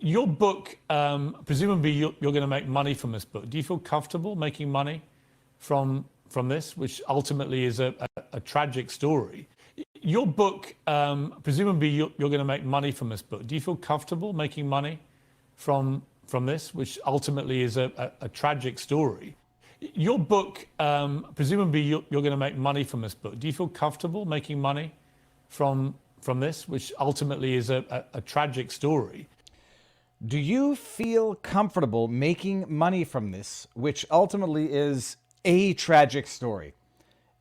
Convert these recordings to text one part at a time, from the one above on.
Your book, presumably you're going to make money from this book. Do you feel comfortable making money from this, which ultimately is a tragic story? Your book, presumably you're going to make money from this book. Do you feel comfortable making money from this, which ultimately is a tragic story? Your book, presumably you're going to make money from this book. Do you feel comfortable making money from this, which ultimately is a tragic story? Do you feel comfortable making money from this, which ultimately is a tragic story?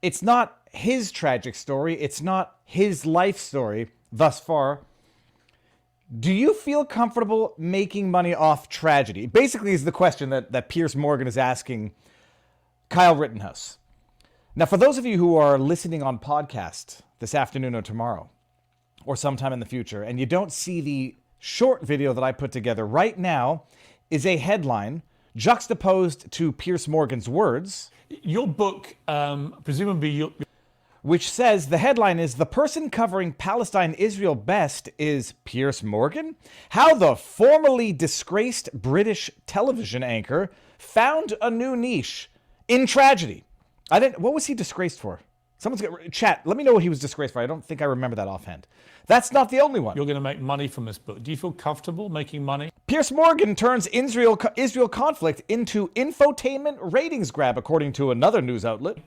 It's not his tragic story. It's not his life story thus far. Do you feel comfortable making money off tragedy? Basically is the question that Piers Morgan is asking Kyle Rittenhouse. Now, for those of you who are listening on podcast this afternoon or tomorrow, or sometime in the future, and you don't see the short video that I put together right now, is a headline juxtaposed to Piers Morgan's words. Your book, presumably which says, the headline is, the person covering Palestine-Israel best is Piers Morgan? How the formerly disgraced British television anchor found a new niche in tragedy. What was he disgraced for? Someone's got chat. Let me know what he was disgraced for. I don't think I remember that offhand. That's not the only one. You're going to make money from this book. Do you feel comfortable making money? Piers Morgan turns Israel conflict into infotainment ratings grab, according to another news outlet.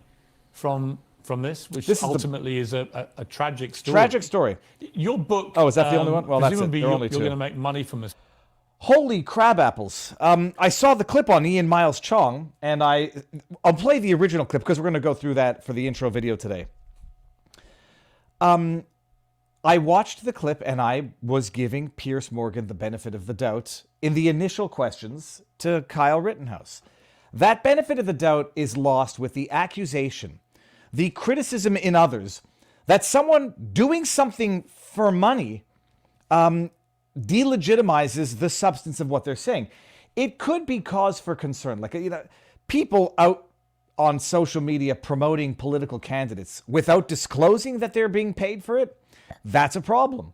From this, which ultimately is a tragic story. Tragic story. Your book. Oh, is that the only one? Well, that's it. Presumably There are only you're two. going to make money from this. Holy crab apples. I saw the clip on Ian Miles Chong, and I'll play the original clip because we're going to go through that for the intro video today. I watched the clip and I was giving Piers Morgan the benefit of the doubt in the initial questions to Kyle Rittenhouse. That benefit of the doubt is lost with the accusation, the criticism in others, that someone doing something for money delegitimizes the substance of what they're saying. It could be cause for concern. Like, people out on social media promoting political candidates without disclosing that they're being paid for it, that's a problem.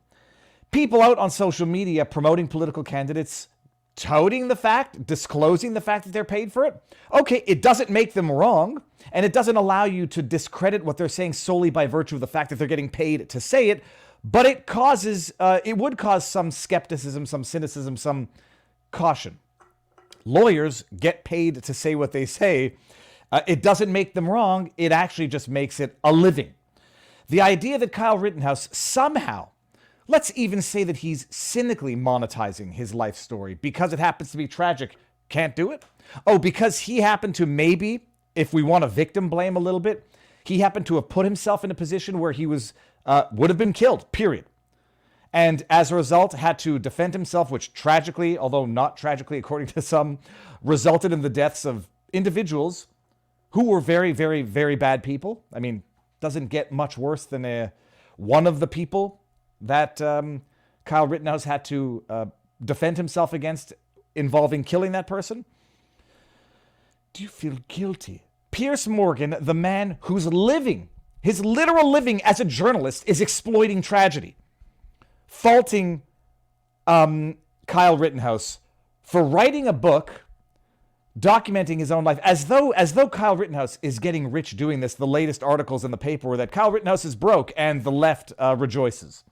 People out on social media promoting political candidates, touting the fact, disclosing the fact that they're paid for it, okay, it doesn't make them wrong, and it doesn't allow you to discredit what they're saying solely by virtue of the fact that they're getting paid to say it, but it would cause some skepticism, some cynicism, some caution. Lawyers get paid to say what they say. It doesn't make them wrong. It actually just makes it a living. The idea that Kyle Rittenhouse somehow, let's even say that he's cynically monetizing his life story because it happens to be tragic, can't do it? Oh, because he happened to maybe, if we want to victim blame a little bit, he happened to have put himself in a position where he would have been killed, period. And as a result, had to defend himself, which tragically, although not tragically according to some, resulted in the deaths of individuals who were very, very, very bad people. I mean, doesn't get much worse than one of the people that Kyle Rittenhouse had to defend himself against involving killing that person. Do you feel guilty? Piers Morgan, the man whose living, his literal living as a journalist, is exploiting tragedy, faulting Kyle Rittenhouse for writing a book documenting his own life, as though Kyle Rittenhouse is getting rich doing this. The latest articles in the paper were that Kyle Rittenhouse is broke and the left rejoices.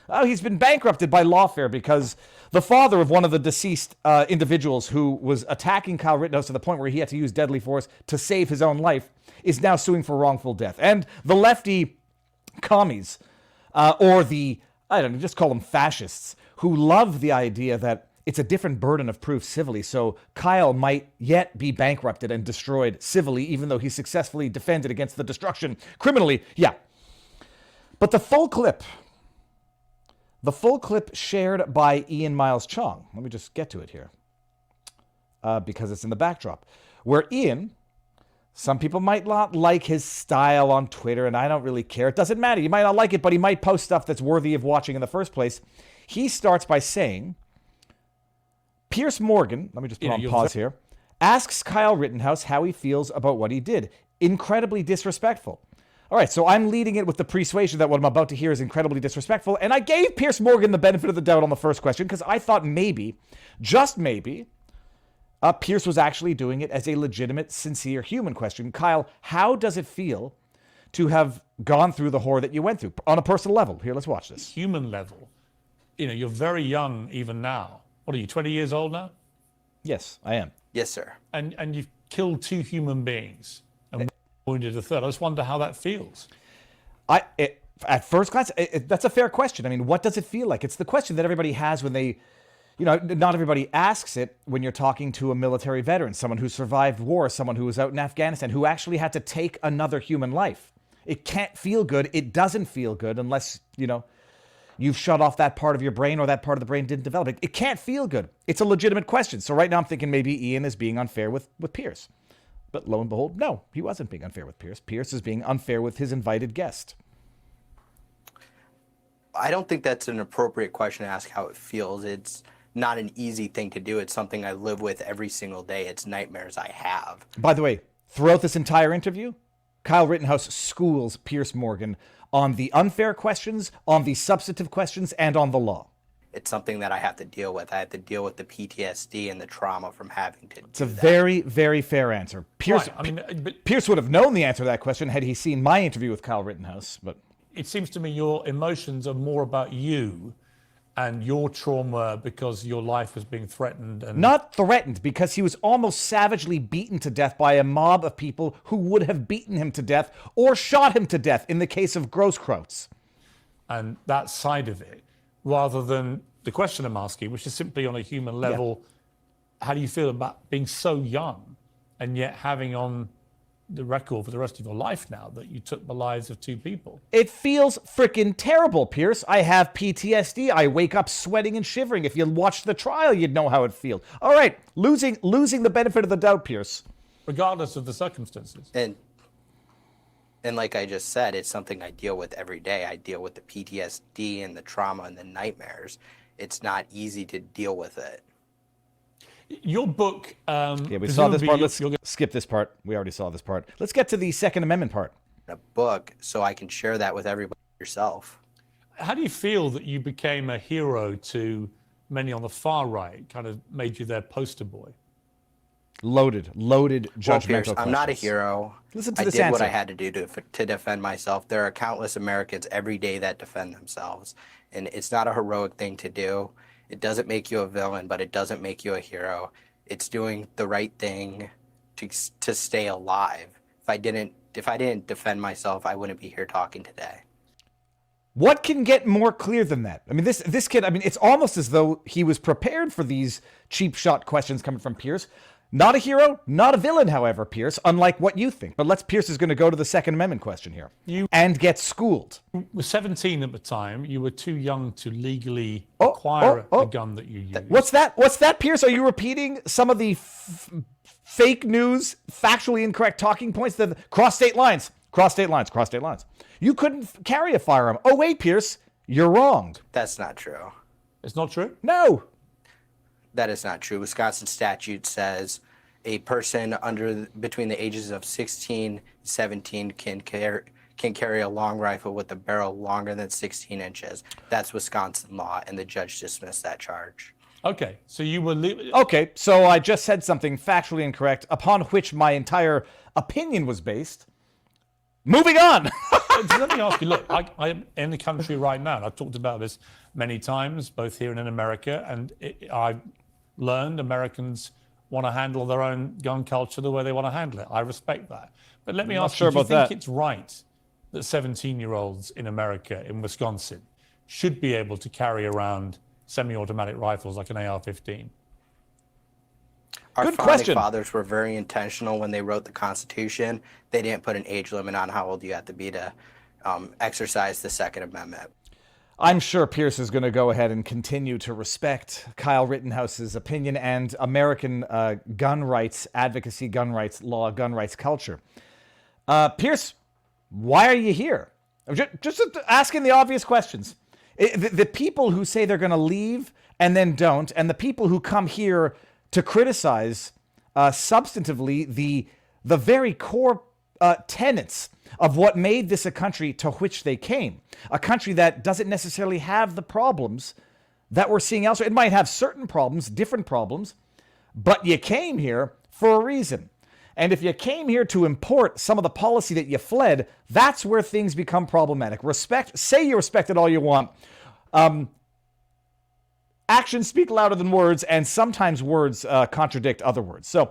Oh, he's been bankrupted by Lawfare because the father of one of the deceased individuals who was attacking Kyle Rittenhouse to the point where he had to use deadly force to save his own life is now suing for wrongful death. And the lefty commies, or the, I don't know, just call them fascists, who love the idea that it's a different burden of proof civilly, so Kyle might yet be bankrupted and destroyed civilly, even though he successfully defended against the destruction criminally. Yeah. But the full clip shared by Ian Miles Chong, let me just get to it here, because it's in the backdrop, where Ian, some people might not like his style on Twitter, and I don't really care. It doesn't matter. You might not like it, but he might post stuff that's worthy of watching in the first place. He starts by saying, Piers Morgan, let me just put on pause here, asks Kyle Rittenhouse how he feels about what he did. Incredibly disrespectful. All right, so I'm leading it with the persuasion that what I'm about to hear is incredibly disrespectful, and I gave Piers Morgan the benefit of the doubt on the first question because I thought maybe, just maybe, Piers was actually doing it as a legitimate, sincere human question. Kyle, how does it feel to have gone through the horror that you went through on a personal level? Here, let's watch this. Human level. You're very young even now. What are you, 20 years old now? Yes, I am. Yes, sir. And you've killed 2 human beings and wounded a third. I just wonder how that feels. At first glance, that's a fair question. I mean, what does it feel like? It's the question that everybody has when they, not everybody asks it when you're talking to a military veteran, someone who survived war, someone who was out in Afghanistan, who actually had to take another human life. It can't feel good. It doesn't feel good unless, you've shut off that part of your brain or that part of the brain didn't develop. It can't feel good. It's a legitimate question. So right now I'm thinking maybe Ian is being unfair with Piers. But lo and behold, no, he wasn't being unfair with Piers. Piers is being unfair with his invited guest. I don't think that's an appropriate question to ask how it feels. It's not an easy thing to do. It's something I live with every single day. It's nightmares I have. By the way, throughout this entire interview, Kyle Rittenhouse schools Piers Morgan on the unfair questions, on the substantive questions, and on the law. It's something that I have to deal with. I have to deal with the PTSD and the trauma from having to It's a very, very fair answer. Piers, Right. Piers would have known the answer to that question had he seen my interview with Kyle Rittenhouse. But It seems to me your emotions are more about you and your trauma because your life was being threatened. And not threatened, because he was almost savagely beaten to death by a mob of people who would have beaten him to death or shot him to death in the case of Grosskreutz. and that side of it, rather than the question I'm asking, which is simply on a human level, how do you feel about being so young and yet having on the record for the rest of your life now that you took the lives of 2 people? It feels freaking terrible, Piers. I have PTSD. I wake up sweating and shivering. If you watched the trial, you'd know how it feels. All right, losing the benefit of the doubt, Piers. Regardless of the circumstances. And like I just said, it's something I deal with every day. I deal with the PTSD and the trauma and the nightmares. It's not easy to deal with it. Your book... Yeah, we saw this part. Let's skip this part. We already saw this part. Let's get to the Second Amendment part. A book so I can share that with everybody yourself. How do you feel that you became a hero to many on the far right, kind of made you their poster boy? Loaded judgmental Well, Pierce, questions. I'm not a hero. Listen to I this did answer. what I had to do to defend myself. There are countless Americans every day that defend themselves, and it's not a heroic thing to do. It doesn't make you a villain, but it doesn't make you a hero. It's doing the right thing to stay alive. If I didn't defend myself, I wouldn't be here talking today. What can get more clear than that? I mean, this kid, I mean, it's almost as though he was prepared for these cheap shot questions coming from Piers. Not a hero, not a villain, however, Piers, unlike what you think. But Piers is going to go to the Second Amendment question here. And get schooled. You were 17 at the time. You were too young to legally acquire a gun that you used. What's that, Piers? Are you repeating some of the fake news, factually incorrect talking points that cross state lines? Cross state lines. You couldn't carry a firearm. Oh, wait, Piers, you're wrong. That's not true. It's not true? No. That is not true. Wisconsin statute says a person between the ages of 16 and 17 can carry a long rifle with a barrel longer than 16 inches. That's Wisconsin law, and the judge dismissed that charge. Okay, so you were... Okay, so I just said something factually incorrect upon which my entire opinion was based. Moving on! Let me ask you, look, I am in the country right now, and I've talked about this many times, both here and in America, and I've learned Americans want to handle their own gun culture the way they want to handle it. I respect that. But let me ask you, do you think it's right that 17-year-olds in America, in Wisconsin, should be able to carry around semi-automatic rifles like an AR-15? Our founding fathers were very intentional when they wrote the Constitution. They didn't put an age limit on how old you have to be to exercise the Second Amendment. I'm sure Piers is going to go ahead and continue to respect Kyle Rittenhouse's opinion and American gun rights advocacy, gun rights law, gun rights culture. Piers, why are you here? Just asking the obvious questions. The people who say they're going to leave and then don't, and the people who come here to criticize substantively the very core tenets of what made this a country to which they came. A country that doesn't necessarily have the problems that we're seeing elsewhere. It might have certain problems, different problems, but you came here for a reason. And if you came here to import some of the policy that you fled, that's where things become problematic. Respect, say you respect it all you want. Actions speak louder than words, and sometimes words contradict other words. So,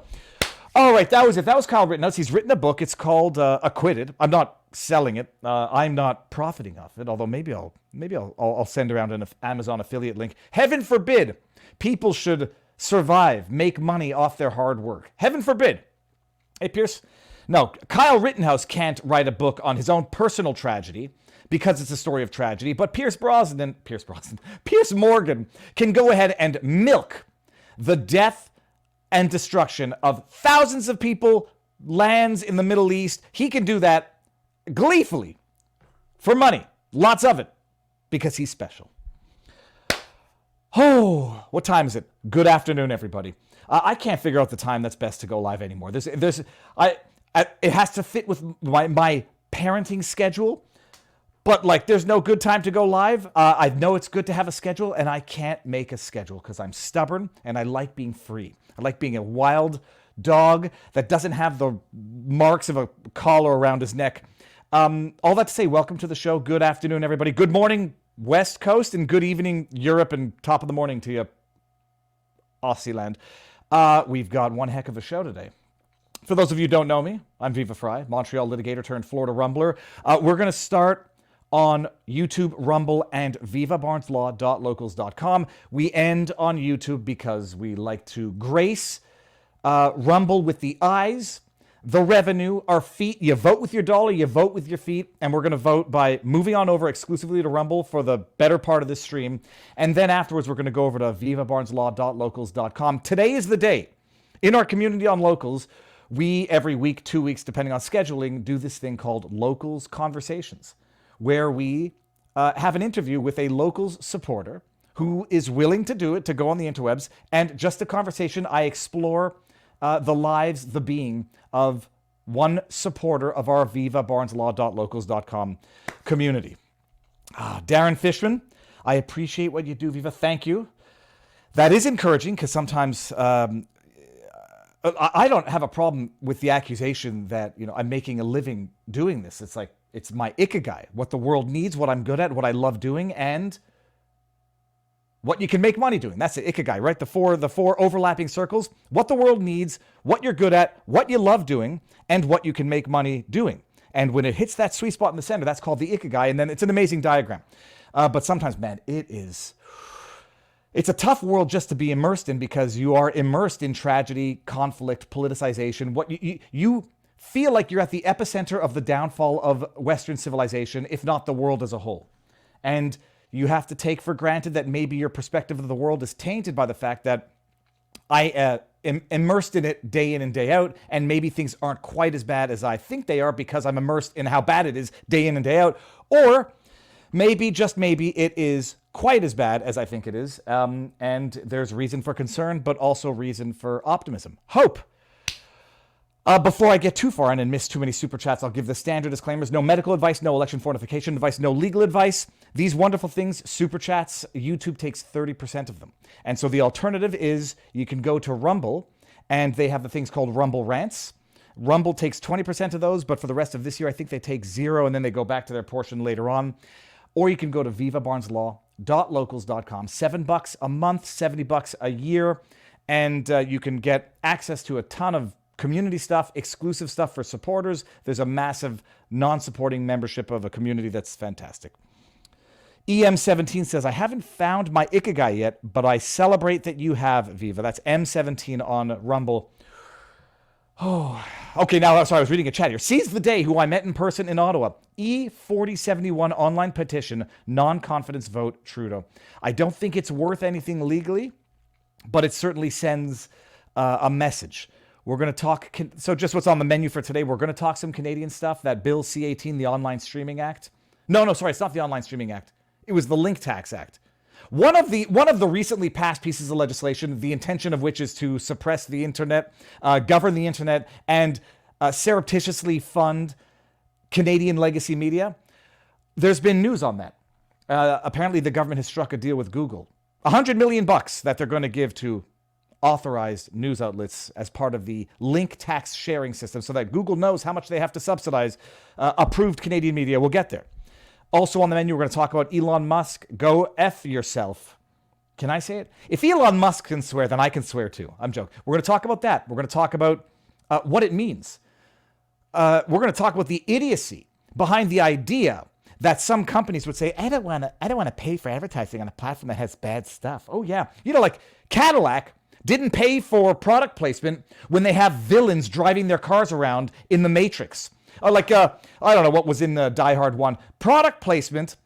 all right, that was it. That was Kyle Rittenhouse. He's written a book. It's called Acquitted. I'm not selling it. I'm not profiting off it, although maybe I'll send around an Amazon affiliate link. Heaven forbid people should survive, make money off their hard work. Heaven forbid. Hey, Pierce. No, Kyle Rittenhouse can't write a book on his own personal tragedy because it's a story of tragedy, but Pierce Morgan can go ahead and milk the death and destruction of thousands of people, lands in the Middle East. He can do that gleefully for money. Lots of it because he's special. Oh, what time is it? Good afternoon, everybody. I can't figure out the time that's best to go live anymore. It has to fit with my parenting schedule, but like there's no good time to go live. I know it's good to have a schedule, and I can't make a schedule because I'm stubborn and I like being free. I like being a wild dog that doesn't have the marks of a collar around his neck. All that to say, welcome to the show. Good afternoon, everybody. Good morning, West Coast, and good evening, Europe, and top of the morning to you, Aussie land. We've got one heck of a show today. For those of you who don't know me, I'm Viva Fry, Montreal litigator turned Florida rumbler. We're going to start on YouTube, Rumble, and vivabarneslaw.locals.com. We end on YouTube because we like to grace Rumble with the eyes, the revenue, our feet. You vote with your dollar, you vote with your feet, and we're going to vote by moving on over exclusively to Rumble for the better part of this stream. And then afterwards, we're going to go over to vivabarneslaw.locals.com. Today is the day. In our community on Locals, we, every week, 2 weeks, depending on scheduling, do this thing called Locals Conversations, where we have an interview with a Locals supporter who is willing to do it, to go on the interwebs, and just a conversation. I explore the lives, the being of one supporter of our vivabarneslaw.locals.com community. Darren Fishman, I appreciate what you do, Viva. Thank you. That is encouraging because sometimes I don't have a problem with the accusation that I'm making a living doing this. It's like it's my ikigai, what the world needs, what I'm good at, what I love doing, and what you can make money doing. That's the ikigai, right? The four overlapping circles. What the world needs, what you're good at, what you love doing, and what you can make money doing. And when it hits that sweet spot in the center, that's called the ikigai, and then it's an amazing diagram. But sometimes, man, it's a tough world just to be immersed in because you are immersed in tragedy, conflict, politicization. What you feel like you're at the epicenter of the downfall of Western civilization, if not the world as a whole. And you have to take for granted that maybe your perspective of the world is tainted by the fact that I am immersed in it day in and day out, and maybe things aren't quite as bad as I think they are because I'm immersed in how bad it is day in and day out. Or maybe, just maybe, it is quite as bad as I think it is, and there's reason for concern, but also reason for optimism. Hope. Before I get too far in and miss too many super chats, I'll give the standard disclaimers. No medical advice, no election fortification advice, no legal advice. These wonderful things, super chats, YouTube takes 30% of them. And so the alternative is you can go to Rumble, and they have the things called Rumble Rants. Rumble takes 20% of those, but for the rest of this year, I think they take 0, and then they go back to their portion later on. Or you can go to vivabarneslaw.locals.com. $7 a month, $70 a year, and you can get access to a ton of community stuff, exclusive stuff for supporters. There's a massive non-supporting membership of a community that's fantastic. EM17 says, I haven't found my ikigai yet, but I celebrate that you have, Viva. That's M17 on Rumble. Oh, okay, now, sorry, I was reading a chat here. Seize the day, who I met in person in Ottawa. E4071 online petition, non-confidence vote, Trudeau. I don't think it's worth anything legally, but it certainly sends a message. We're going to talk, so just what's on the menu for today, we're going to talk some Canadian stuff, that Bill C-18, the Online Streaming Act. No, sorry, it's not the Online Streaming Act. It was the Link Tax Act. One of the recently passed pieces of legislation, the intention of which is to suppress the internet, govern the internet, and surreptitiously fund Canadian legacy media. There's been news on that. Apparently, the government has struck a deal with Google. $100 million that they're going to give to authorized news outlets as part of the link tax sharing system so that Google knows how much they have to subsidize approved Canadian media. We'll get there. Also on the menu, we're going to talk about Elon Musk. Go F yourself. Can I say it? If Elon Musk can swear, then I can swear too. I'm joking. We're going to talk about that. We're going to talk about what it means. We're going to talk about the idiocy behind the idea that some companies would say, I don't want to pay for advertising on a platform that has bad stuff. Oh yeah. Like Cadillac didn't pay for product placement when they have villains driving their cars around in the Matrix. Or I don't know what was in the Die Hard 1. Product placement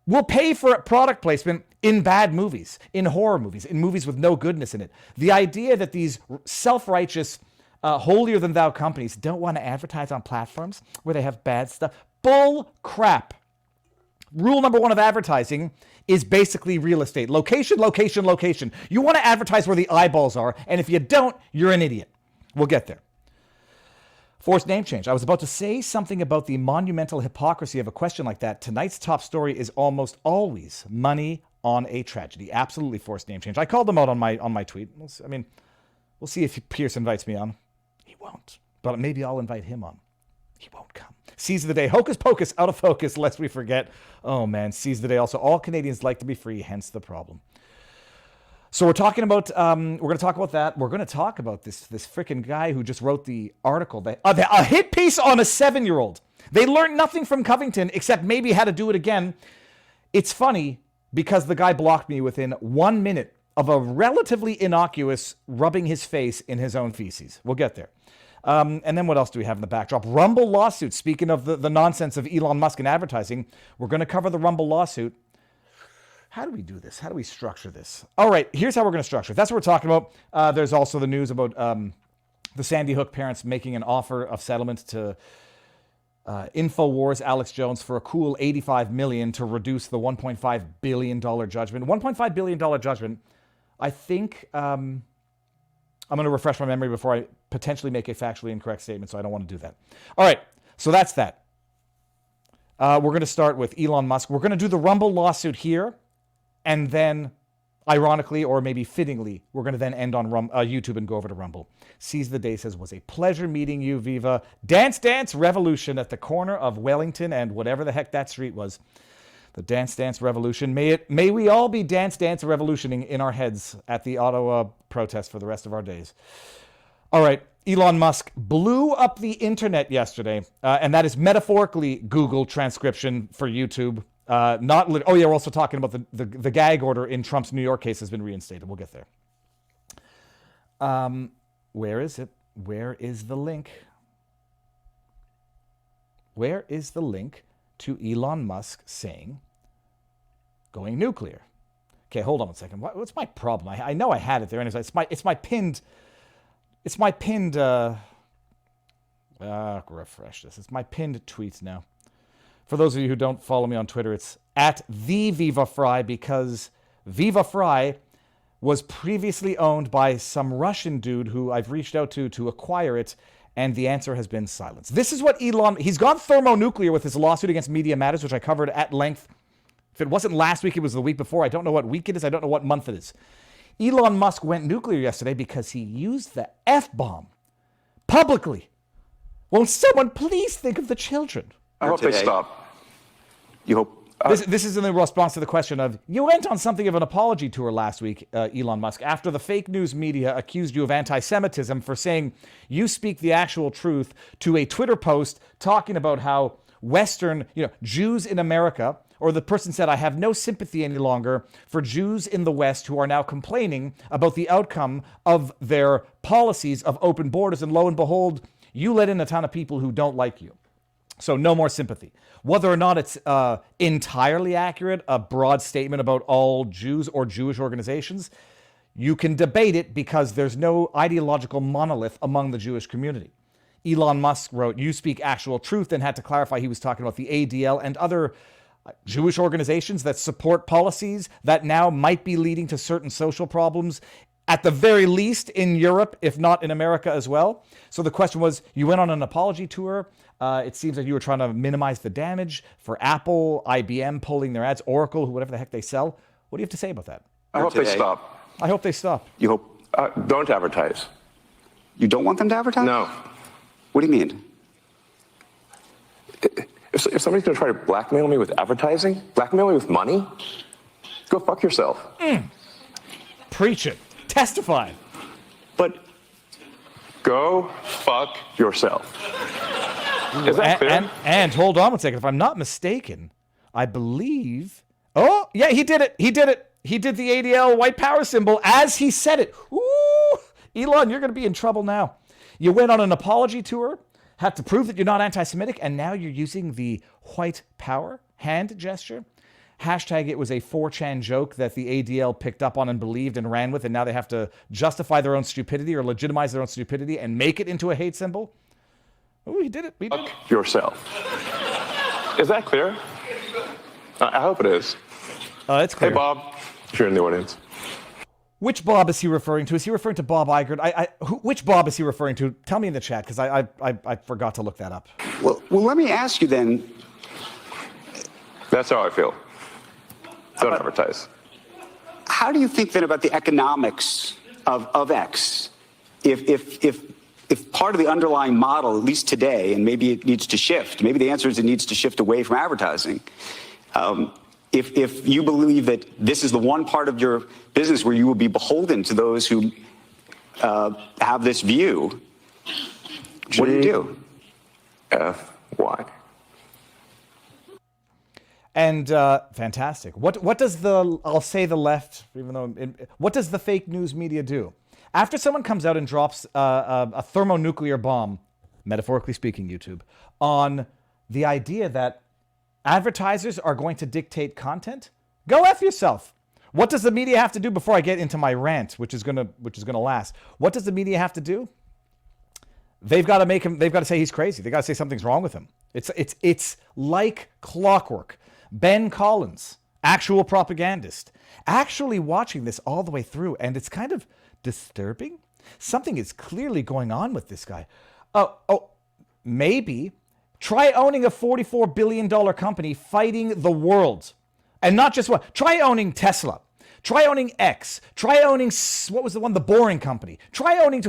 will pay for product placement in bad movies, in horror movies, in movies with no goodness in it. The idea that these self-righteous, holier-than-thou companies don't want to advertise on platforms where they have bad stuff. Bull crap. Rule number one of advertising is basically real estate. Location, location, location. You want to advertise where the eyeballs are, and if you don't, you're an idiot. We'll get there. Forced name change. I was about to say something about the monumental hypocrisy of a question like that. Tonight's top story is almost always money on a tragedy. Absolutely forced name change. I called them out on my tweet. We'll see if Pierce invites me on. He won't. But maybe I'll invite him on. He won't come. Seize the day. Hocus pocus, out of focus, lest we forget. Oh man, seize the day. Also, all Canadians like to be free, hence the problem. So we're talking about, we're going to talk about that. We're going to talk about this freaking guy who just wrote the article, a hit piece on a 7-year-old. They learned nothing from Covington except maybe how to do it again. It's funny because the guy blocked me within 1 minute of a relatively innocuous rubbing his face in his own feces. We'll get there. And then what else do we have in the backdrop? Rumble lawsuit. Speaking of the nonsense of Elon Musk and advertising, we're going to cover the Rumble lawsuit. How do we do this? How do we structure this? All right, here's how we're going to structure it. That's what we're talking about. There's also the news about the Sandy Hook parents making an offer of settlement to InfoWars Alex Jones for a cool $85 million to reduce the $1.5 billion judgment. $1.5 billion judgment. I think I'm going to refresh my memory before I potentially make a factually incorrect statement, so I don't want to do that. All right, so that's that. We're going to start with Elon Musk. We're going to do the Rumble lawsuit here, and then, ironically, or maybe fittingly, we're going to then end on YouTube and go over to Rumble. Seize the Day says, was a pleasure meeting you, Viva. Dance Dance Revolution at the corner of Wellington and whatever the heck that street was. The Dance Dance Revolution. May we all be Dance Dance Revolutioning in our heads at the Ottawa protest for the rest of our days. All right, Elon Musk blew up the internet yesterday, and that is metaphorically Google transcription for YouTube. We're also talking about the gag order in Trump's New York case has been reinstated. We'll get there. Where is it? Where is the link? Where is the link to Elon Musk saying going nuclear? Okay, hold on a second. What's my problem? I know I had it there, and it's my pinned. Refresh this. It's my pinned tweets now. For those of you who don't follow me on Twitter, it's at the Viva Fry because Viva Fry was previously owned by some Russian dude who I've reached out to acquire it, and the answer has been silence. This is what he's gone thermonuclear with his lawsuit against Media Matters, which I covered at length. If it wasn't last week, it was the week before. I don't know what week it is. I don't know what month it is. Elon Musk went nuclear yesterday because he used the F-bomb publicly. Won't someone please think of the children? I hope they stop. You hope. This is in the response to the question of, you went on something of an apology tour last week, Elon Musk, after the fake news media accused you of anti-Semitism for saying you speak the actual truth to a Twitter post talking about how Western, Jews in America, or the person said, I have no sympathy any longer for Jews in the West who are now complaining about the outcome of their policies of open borders. And lo and behold, you let in a ton of people who don't like you. So no more sympathy. Whether or not it's entirely accurate, a broad statement about all Jews or Jewish organizations, you can debate it because there's no ideological monolith among the Jewish community. Elon Musk wrote, you speak actual truth, and had to clarify he was talking about the ADL and other Jewish organizations that support policies that now might be leading to certain social problems at the very least in Europe, if not in America as well. So the question was, you went on an apology tour. It seems like you were trying to minimize the damage for Apple, IBM pulling their ads, Oracle, whatever the heck they sell. What do you have to say about that? I hope they stop. I hope they stop. You hope. Don't advertise. You don't want them to advertise? No. What do you mean? If somebody's going to try to blackmail me with advertising, blackmail me with money, go fuck yourself. Preach it. Testify. But go fuck yourself. Is that clear? And hold on one second. If I'm not mistaken, I believe... Oh, yeah, he did it. He did it. He did the ADL white power symbol as he said it. Ooh, Elon, you're going to be in trouble now. You went on an apology tour, had to prove that you're not anti-Semitic, and now you're using the white power hand gesture. Hashtag it was a 4chan joke that the ADL picked up on and believed and ran with, and now they have to justify their own stupidity or legitimize their own stupidity and make it into a hate symbol. Oh, he did it. He did it. Fuck yourself. Is that clear? I hope it is. It's clear. Hey, Bob, if you're in the audience. Which Bob is he referring to? Is he referring to Bob Iger? Which Bob is he referring to? Tell me in the chat, because I forgot to look that up. Well, let me ask you then. That's how I feel. Don't advertise. How do you think then about the economics of X? If part of the underlying model, at least today, and maybe it needs to shift, maybe the answer is it needs to shift away from advertising. If you believe that this is the one part of your business where you will be beholden to those who have this view, what do you do? F-Y. And fantastic. What does I'll say the left, even though, what does the fake news media do? After someone comes out and drops a thermonuclear bomb, metaphorically speaking, YouTube, on the idea that advertisers are going to dictate content, go F yourself. What does the media have to do before I get into my rant, which is gonna last? What does the media have to do? They've got to say he's crazy. They got to say something's wrong with him. It's like clockwork. Ben Collins, actual propagandist, actually watching this all the way through, and it's kind of disturbing. Something is clearly going on with this guy. Maybe try owning a $44 billion company fighting the world. And not just one. Try owning Tesla. Try owning X. Try owning, what was the one? The Boring Company. Try owning...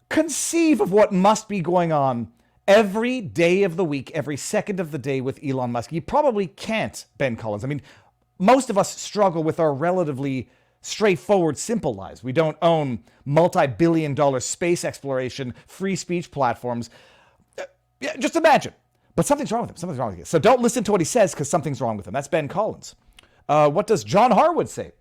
Conceive of what must be going on every day of the week, every second of the day with Elon Musk. You probably can't, Ben Collins. I mean, most of us struggle with our relatively straightforward, simple lives. We don't own multi-billion-dollar space exploration, free speech platforms. Yeah, just imagine. But something's wrong with him. Something's wrong with him. So don't listen to what he says, because something's wrong with him. That's Ben Collins. What does John Harwood say?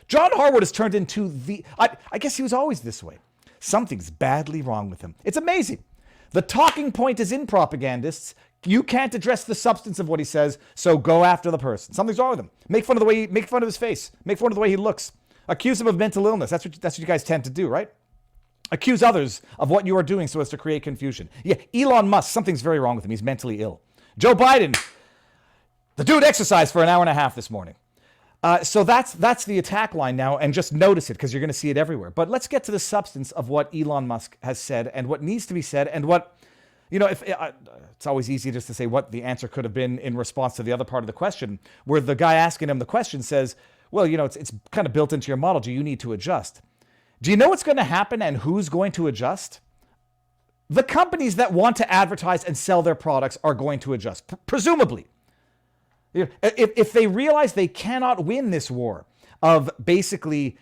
John Harwood has turned into the... I guess he was always this way. Something's badly wrong with him. It's amazing. The talking point is in propagandists. You can't address the substance of what he says, so go after the person. Something's wrong with him. Make fun of his face. Make fun of the way he looks. Accuse him of mental illness. That's what you guys tend to do, right? Accuse others of what you are doing so as to create confusion. Yeah, Elon Musk, something's very wrong with him. He's mentally ill. Joe Biden, the dude exercised for an hour and a half this morning. So that's the attack line now, and just notice it, because you're going to see it everywhere. But let's get to the substance of what Elon Musk has said and what needs to be said, and what, it's always easy just to say what the answer could have been in response to the other part of the question, where the guy asking him the question says, well, it's kind of built into your model. Do you need to adjust? Do you know what's going to happen and who's going to adjust? The companies that want to advertise and sell their products are going to adjust, presumably. If they realize they cannot win this war of basically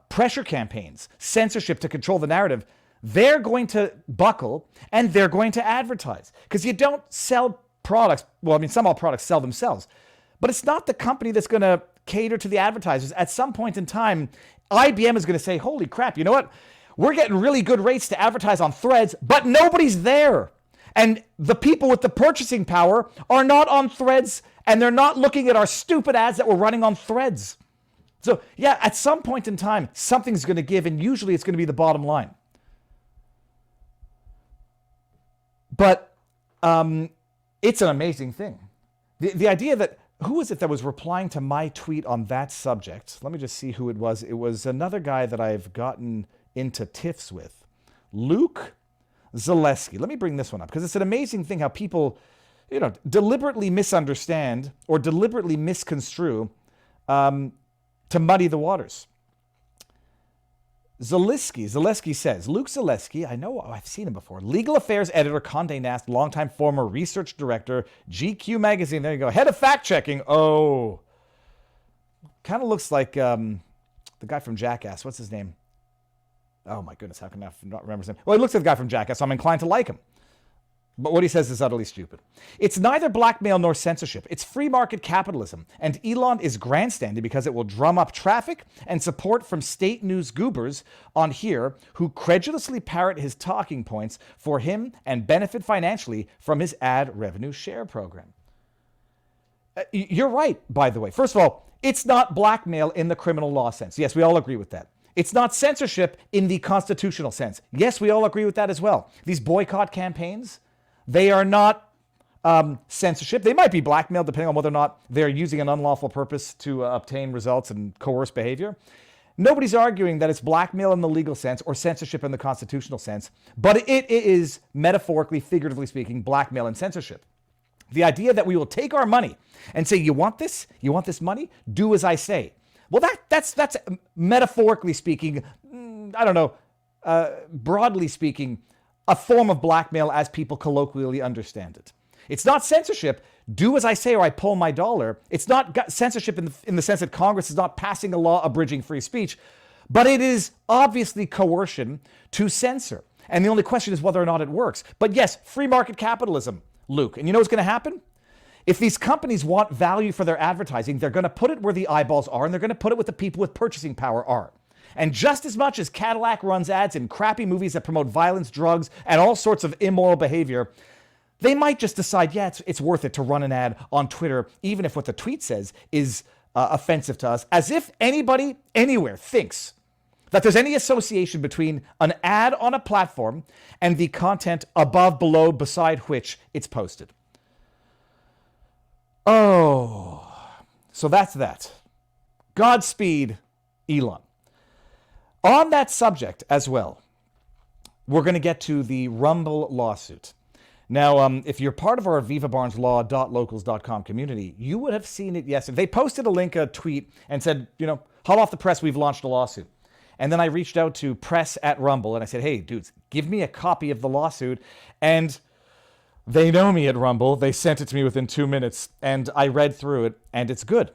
pressure campaigns, censorship to control the narrative, they're going to buckle and they're going to advertise. Because you don't sell products. Well, I mean, some products sell themselves. But it's not the company that's going to cater to the advertisers. At some point in time, IBM is going to say, holy crap, you know what? We're getting really good rates to advertise on Threads, but nobody's there. And the people with the purchasing power are not on Threads, and they're not looking at our stupid ads that we're running on Threads. So, yeah, at some point in time, something's going to give, and usually it's going to be the bottom line. But it's an amazing thing. The idea that who was it that was replying to my tweet on that subject? Let me just see who it was. It was another guy that I've gotten into tiffs with. Luke Zaleski. Let me bring this one up because it's an amazing thing how people, deliberately misunderstand or deliberately misconstrue to muddy the waters. Zaleski says, Luke Zaleski, I know I've seen him before, legal affairs editor, Condé Nast, longtime former research director, GQ magazine. There you go. Head of fact checking. Oh, kind of looks like the guy from Jackass. What's his name? Oh my goodness, how can I not remember his name? Well, he looks like the guy from Jackass, so I'm inclined to like him. But what he says is utterly stupid. It's neither blackmail nor censorship. It's free market capitalism. And Elon is grandstanding because it will drum up traffic and support from state news goobers on here who credulously parrot his talking points for him and benefit financially from his ad revenue share program. You're right, by the way. First of all, it's not blackmail in the criminal law sense. Yes, we all agree with that. It's not censorship in the constitutional sense. Yes, we all agree with that as well. These boycott campaigns, they are not censorship. They might be blackmail depending on whether or not they're using an unlawful purpose to obtain results and coerce behavior. Nobody's arguing that it's blackmail in the legal sense or censorship in the constitutional sense, but it is metaphorically, figuratively speaking, blackmail and censorship. The idea that we will take our money and say, you want this? You want this money? Do as I say. Well, that's metaphorically speaking, broadly speaking, a form of blackmail as people colloquially understand it. It's not censorship. Do as I say or I pull my dollar. It's not censorship in the sense that Congress is not passing a law abridging free speech, but it is obviously coercion to censor. And the only question is whether or not it works. But yes, free market capitalism, Luke. And you know what's going to happen? If these companies want value for their advertising, they're going to put it where the eyeballs are, and they're going to put it with the people with purchasing power are. And just as much as Cadillac runs ads in crappy movies that promote violence, drugs, and all sorts of immoral behavior, they might just decide, yeah, it's worth it to run an ad on Twitter, even if what the tweet says is offensive to us, as if anybody anywhere thinks that there's any association between an ad on a platform and the content above, below, beside which it's posted. Oh, so that's that. Godspeed, Elon. On that subject as well, we're going to get to the Rumble lawsuit. Now, if you're part of our vivabarneslaw.locals.com community, you would have seen it yesterday. They posted a tweet, and said, hot off the press, we've launched a lawsuit. And then I reached out to press at Rumble, and I said, hey, dudes, give me a copy of the lawsuit. And they know me at Rumble. They sent it to me within 2 minutes, and I read through it, and it's good.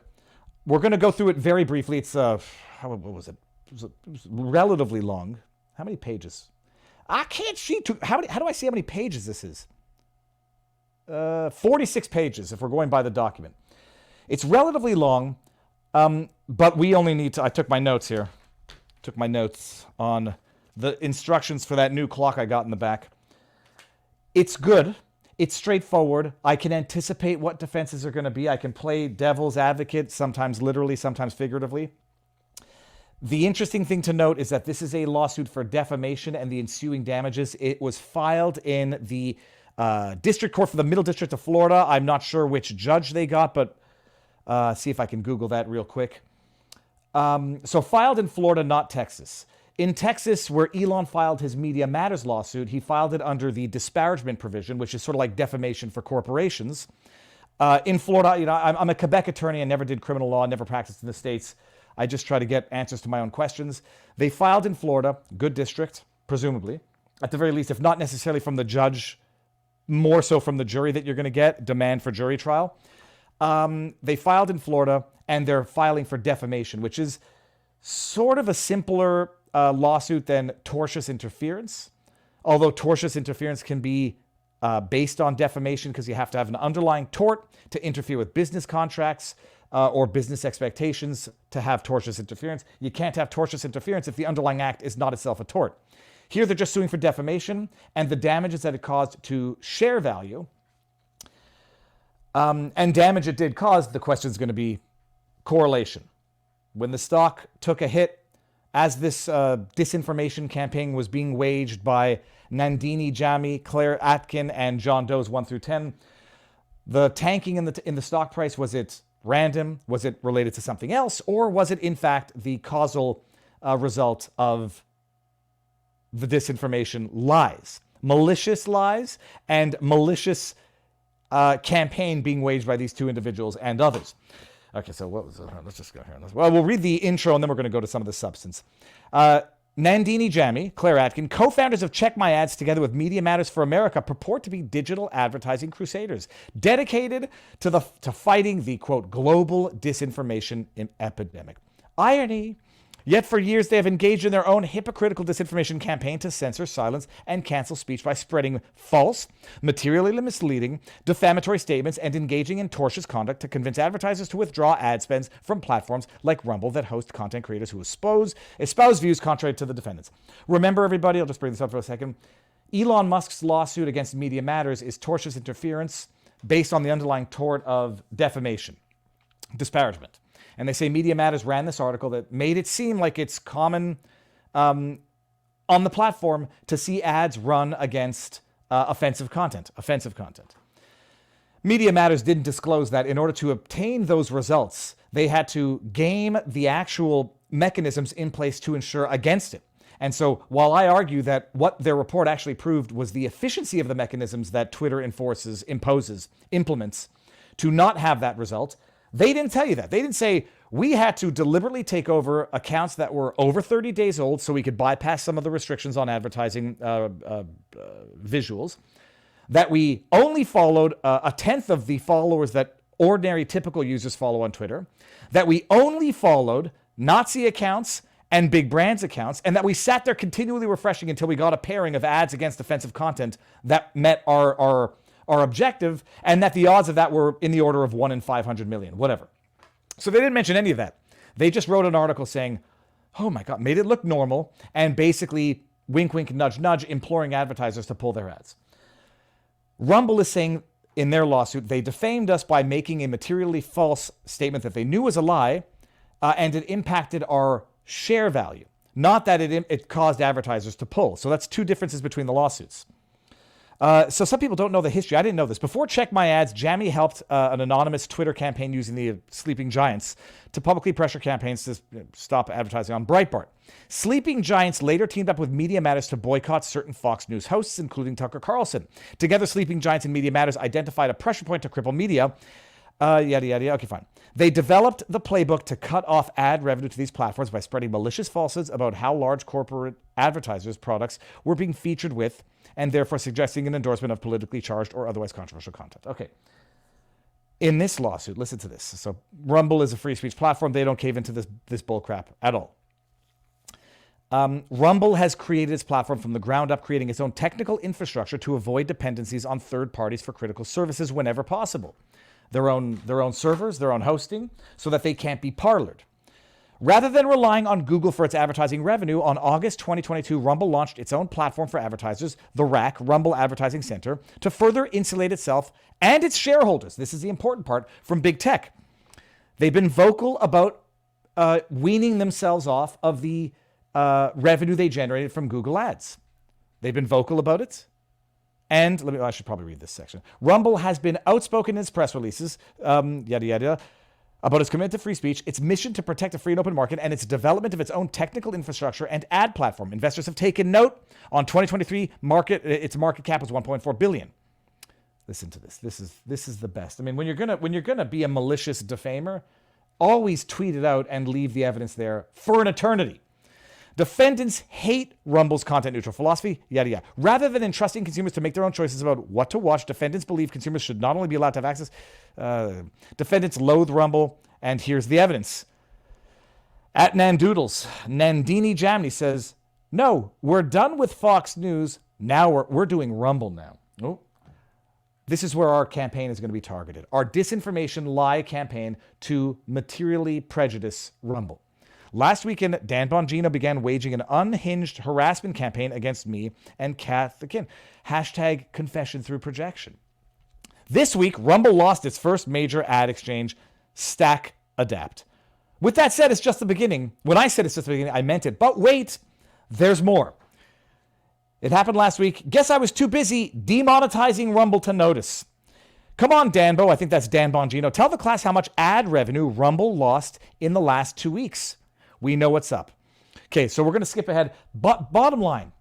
We're going to go through it very briefly. It's, what was it? It was relatively long. How many pages? I can't see. How do I see how many pages this is? 46 pages if we're going by the document. It's relatively long, but we only need to... I took my notes here. Took my notes on the instructions for that new clock I got in the back. It's good. It's straightforward. I can anticipate what defenses are going to be. I can play devil's advocate, sometimes literally, sometimes figuratively. The interesting thing to note is that this is a lawsuit for defamation and the ensuing damages. It was filed in the District Court for the Middle District of Florida. I'm not sure which judge they got, but see if I can Google that real quick. So filed in Florida, not Texas. In Texas, where Elon filed his Media Matters lawsuit, he filed it under the disparagement provision, which is sort of like defamation for corporations. In Florida, I'm a Quebec attorney. I never did criminal law, never practiced in the States. I just try to get answers to my own questions. They filed in Florida, good district, presumably. At the very least, if not necessarily from the judge, more so from the jury that you're going to get, demand for jury trial. They filed in Florida, and they're filing for defamation, which is sort of a simpler lawsuit than tortious interference. Although tortious interference can be based on defamation because you have to have an underlying tort to interfere with business contracts or business expectations to have tortious interference. You can't have tortious interference if the underlying act is not itself a tort. Here they're just suing for defamation and the damages that it caused to share value. And damage it did cause, the question is going to be correlation. When the stock took a hit, as this disinformation campaign was being waged by Nandini Jami, Claire Atkin, and John Doe's 1 through 10, the tanking in the stock price, was it random? Was it related to something else? Or was it, in fact, the causal result of the disinformation lies, malicious lies, and malicious campaign being waged by these two individuals and others? Okay, so what was it? Let's just go here. Well, we'll read the intro and then we're going to go to some of the substance. Nandini Jammy, Claire Atkin, co-founders of Check My Ads together with Media Matters for America, purport to be digital advertising crusaders dedicated to fighting the, quote, global disinformation epidemic. Irony. Yet for years they have engaged in their own hypocritical disinformation campaign to censor, silence, and cancel speech by spreading false, materially misleading, defamatory statements and engaging in tortious conduct to convince advertisers to withdraw ad spends from platforms like Rumble that host content creators who espouse views contrary to the defendants. Remember, everybody, I'll just bring this up for a second. Elon Musk's lawsuit against Media Matters is tortious interference based on the underlying tort of defamation, disparagement. And they say Media Matters ran this article that made it seem like it's common on the platform to see ads run against offensive content. Media Matters didn't disclose that in order to obtain those results, they had to game the actual mechanisms in place to ensure against it. And so while I argue that what their report actually proved was the efficiency of the mechanisms that Twitter implements to not have that result, they didn't tell you that. They didn't say, we had to deliberately take over accounts that were over 30 days old so we could bypass some of the restrictions on advertising visuals, that we only followed a tenth of the followers that ordinary typical users follow on Twitter, that we only followed Nazi accounts and big brands accounts, and that we sat there continually refreshing until we got a pairing of ads against offensive content that met our objective, and that the odds of that were in the order of 1 in 500 million, whatever. So they didn't mention any of that. They just wrote an article saying, oh my God, made it look normal, and basically wink, wink, nudge, nudge, imploring advertisers to pull their ads. Rumble is saying in their lawsuit, they defamed us by making a materially false statement that they knew was a lie, and it impacted our share value. Not that it caused advertisers to pull. So that's two differences between the lawsuits. So some people don't know the history. I didn't know this. Before Check My Ads, Jammy helped an anonymous Twitter campaign using the Sleeping Giants to publicly pressure campaigns to stop advertising on Breitbart. Sleeping Giants later teamed up with Media Matters to boycott certain Fox News hosts, including Tucker Carlson. Together, Sleeping Giants and Media Matters identified a pressure point to cripple media. Yada, yada, yada. Okay, fine. They developed the playbook to cut off ad revenue to these platforms by spreading malicious falsehoods about how large corporate advertisers' products were being featured with, and therefore suggesting an endorsement of politically charged or otherwise controversial content. Okay. In this lawsuit, listen to this. So Rumble is a free speech platform. They don't cave into this bull crap at all. Rumble has created its platform from the ground up, creating its own technical infrastructure to avoid dependencies on third parties for critical services whenever possible. Their own servers, their own hosting, so that they can't be parlored. Rather than relying on Google for its advertising revenue, on August 2022, Rumble launched its own platform for advertisers, the RAC, Rumble Advertising Center, to further insulate itself and its shareholders, this is the important part, from big tech. They've been vocal about weaning themselves off of the revenue they generated from Google ads. They've been vocal about it. And I should probably read this section. Rumble has been outspoken in its press releases, yada, yada, about its commitment to free speech, its mission to protect a free and open market, and its development of its own technical infrastructure and ad platform. Investors have taken note. On 2023, its market cap was $1.4 billion. Listen to this. This is the best. I mean, when you're gonna be a malicious defamer, always tweet it out and leave the evidence there for an eternity. Defendants hate Rumble's content-neutral philosophy, yada, yada. Rather than entrusting consumers to make their own choices about what to watch, defendants believe consumers should not only be allowed to have access. Defendants loathe Rumble, and here's the evidence. At Nandoodles, Nandini Jamni says, no, we're done with Fox News. Now we're doing Rumble now. Oh. This is where our campaign is going to be targeted. Our disinformation lie campaign to materially prejudice Rumble. Last weekend, Dan Bongino began waging an unhinged harassment campaign against me and Kath Akin. Hashtag confession through projection. This week, Rumble lost its first major ad exchange, Stack Adapt. With that said, it's just the beginning. When I said it's just the beginning, I meant it. But wait, there's more. It happened last week. Guess I was too busy demonetizing Rumble to notice. Come on, Danbo. I think that's Dan Bongino. Tell the class how much ad revenue Rumble lost in the last 2 weeks. We know what's up. Okay, so we're going to skip ahead. But bottom line,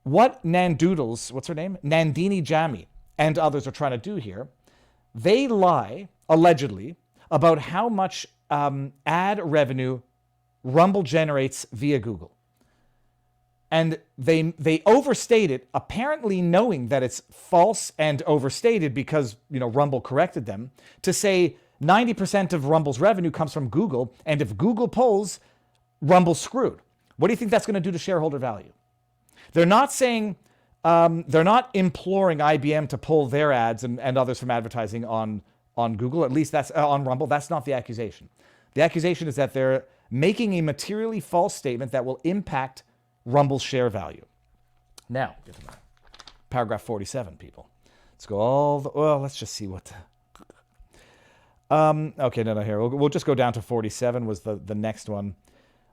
what Nandoodles, what's her name? Nandini Jami and others are trying to do here, they lie, allegedly, about how much ad revenue Rumble generates via Google. And they overstate it, apparently knowing that it's false and overstated because, Rumble corrected them, to say 90% of Rumble's revenue comes from Google, and if Google pulls, Rumble's screwed. What do you think that's going to do to shareholder value? They're not saying, they're not imploring IBM to pull their ads and others from advertising on Google. At least that's on Rumble. That's not the accusation. The accusation is that they're making a materially false statement that will impact Rumble's share value. Now, get to paragraph 47, people. Let's go let's just see what. Okay, no, here. We'll just go down to 47 was the next one.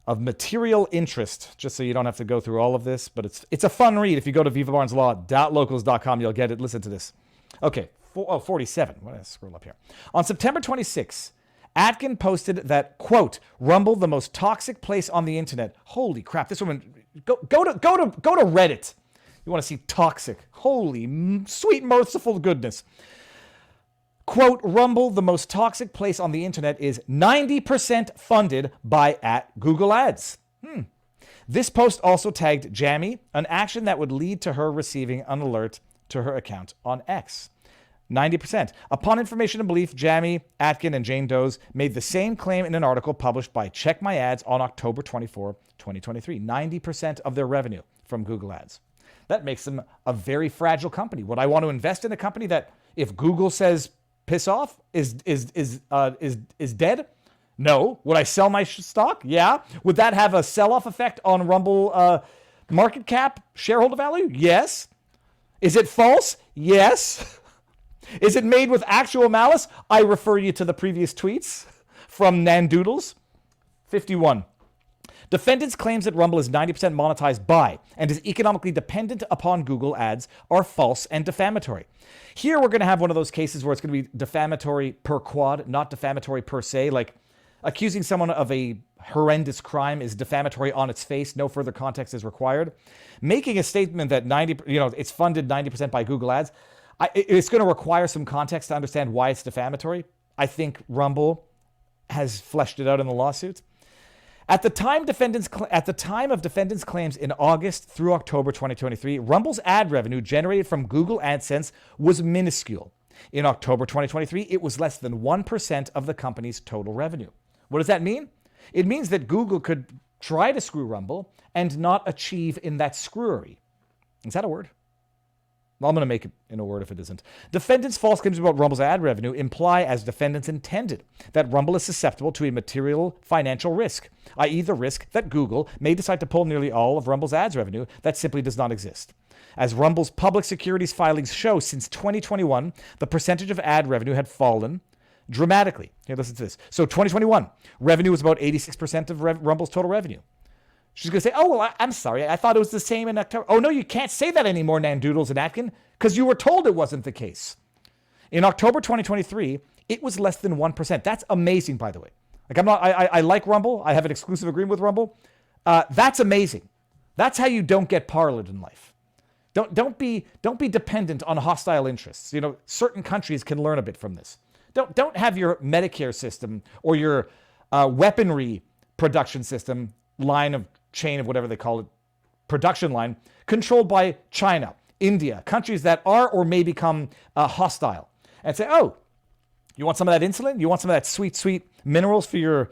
Of material interest, just so you don't have to go through all of this, but it's a fun read. If you go to vivabarneslaw.locals.com, you'll get it. Listen to this. Okay, 47. Why did I scroll up here? On September 26, Atkin posted that, quote, Rumble, the most toxic place on the internet. Holy crap, this woman, go to Reddit. You want to see toxic. Holy sweet merciful goodness. Quote, Rumble, the most toxic place on the internet, is 90% funded by @Google Ads. This post also tagged Jamie, an action that would lead to her receiving an alert to her account on X. 90%. Upon information and belief, Jamie, Atkin, and Jane Doe's made the same claim in an article published by Check My Ads on October 24, 2023. 90% of their revenue from Google Ads. That makes them a very fragile company. Would I want to invest in a company that, if Google says piss off, is dead? No. Would I sell my stock? Yeah. Would that have a sell-off effect on Rumble market cap, shareholder value? Yes. Is it false? Yes. Is it made with actual malice? I refer you to the previous tweets from Nandoodles. 51. Defendants' claims that Rumble is 90% monetized by and is economically dependent upon Google Ads are false and defamatory. Here we're going to have one of those cases where it's going to be defamatory per quad, not defamatory per se. Like accusing someone of a horrendous crime is defamatory on its face. No further context is required. Making a statement that it's funded 90% by Google Ads, it's going to require some context to understand why it's defamatory. I think Rumble has fleshed it out in the lawsuit. At the time of defendants' claims in August through October 2023, Rumble's ad revenue generated from Google AdSense was minuscule. In October 2023, it was less than 1% of the company's total revenue. What does that mean? It means that Google could try to screw Rumble and not achieve in that screwery. Is that a word? Well, I'm going to make it in a word if it isn't. Defendants' false claims about Rumble's ad revenue imply, as defendants intended, that Rumble is susceptible to a material financial risk, i.e. the risk that Google may decide to pull nearly all of Rumble's ads revenue that simply does not exist. As Rumble's public securities filings show, since 2021, the percentage of ad revenue had fallen dramatically. Here, listen to this. So 2021, revenue was about 86% of Rumble's total revenue. She's going to say, oh, well, I'm sorry. I thought it was the same in October. Oh, no, you can't say that anymore, Nandoodles and Atkin, because you were told it wasn't the case. In October 2023, it was less than 1%. That's amazing, by the way. Like I like Rumble. I have an exclusive agreement with Rumble. That's amazing. That's how you don't get parlayed in life. Don't be dependent on hostile interests. Certain countries can learn a bit from this. Don't have your Medicare system or your weaponry production system, line of chain of whatever they call it, production line, controlled by China, India, countries that are or may become hostile, and say, oh, you want some of that insulin? You want some of that sweet, sweet minerals for your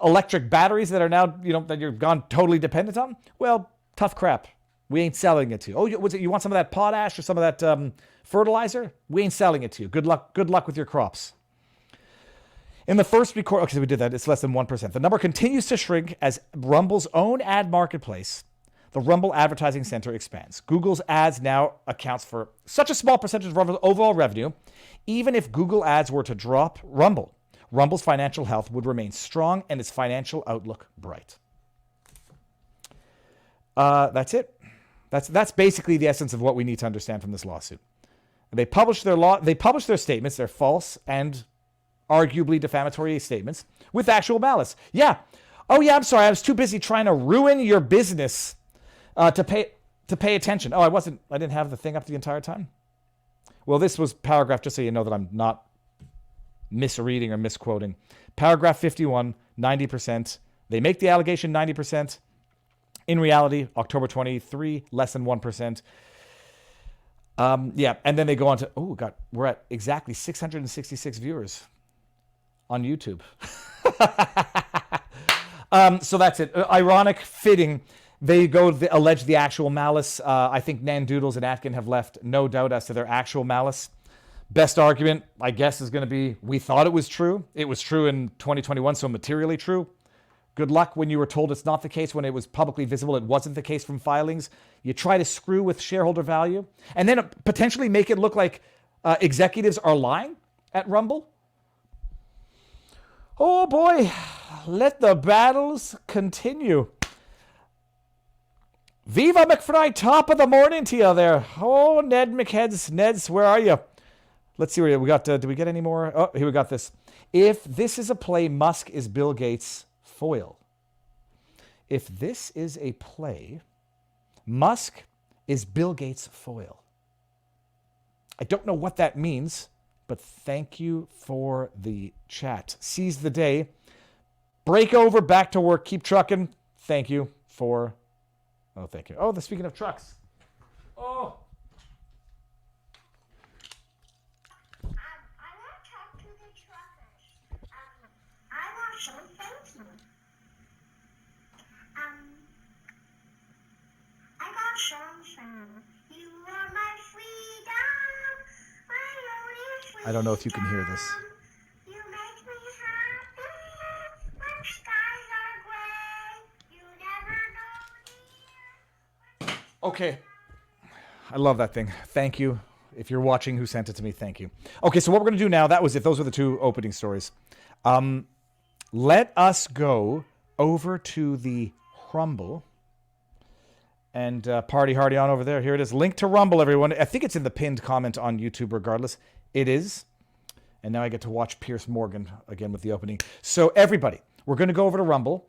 electric batteries that are now, that you're gone totally dependent on? Well, tough crap. We ain't selling it to you. Oh, you want some of that potash or some of that fertilizer? We ain't selling it to you. Good luck with your crops. In the first record, okay, so we did that. It's less than 1%. The number continues to shrink as Rumble's own ad marketplace, the Rumble Advertising Center, expands. Google's ads now accounts for such a small percentage of Rumble's overall revenue. Even if Google ads were to drop Rumble's financial health would remain strong and its financial outlook bright. That's it. That's basically the essence of what we need to understand from this lawsuit. They publish their statements, their false and arguably defamatory statements with actual malice. Yeah. Oh yeah, I'm sorry. I was too busy trying to ruin your business to pay attention. Oh, I didn't have the thing up the entire time. Well, this was paragraph, just so you know that I'm not misreading or misquoting. Paragraph 51, 90%. They make the allegation 90%. In reality, October 23, less than 1%. Yeah, and then they go on to, we're at exactly 666 viewers on YouTube. So that's it. Ironic, fitting. They allege the actual malice. I think Nandoodles and Atkin have left no doubt as to their actual malice. Best argument, I guess, is going to be, we thought it was true. It was true in 2021, so materially true. Good luck when you were told it's not the case, when it was publicly visible it wasn't the case from filings. You try to screw with shareholder value and then potentially make it look like executives are lying at Rumble. Oh boy, let the battles continue. Viva McFry, top of the morning to you there. Oh, Ned Neds, where are you? Let's see where we got. Do we get any more? Oh, here we got this. If this is a play, Musk is Bill Gates' foil. If this is a play, Musk is Bill Gates' foil. I don't know what that means, but thank you for the chat. Seize the day. Break over, back to work, keep trucking. Thank you for... Oh, thank you. Oh, speaking of trucks. Oh. I want to talk to the truckers. I want some thank you. I got something. You are my freedom. My only freedom. I don't know if you can hear this. You make me happy when skies are gray. You never know. Okay. I love that thing. Thank you. If you're watching, who sent it to me, thank you. Okay, so what we're going to do now, that was it. Those were the two opening stories. Let us go over to the Rumble. And party hardy on over there. Here it is. Link to Rumble, everyone. I think it's in the pinned comment on YouTube regardless. It is. And now I get to watch Pierce Morgan again with the opening. So everybody, we're going to go over to Rumble,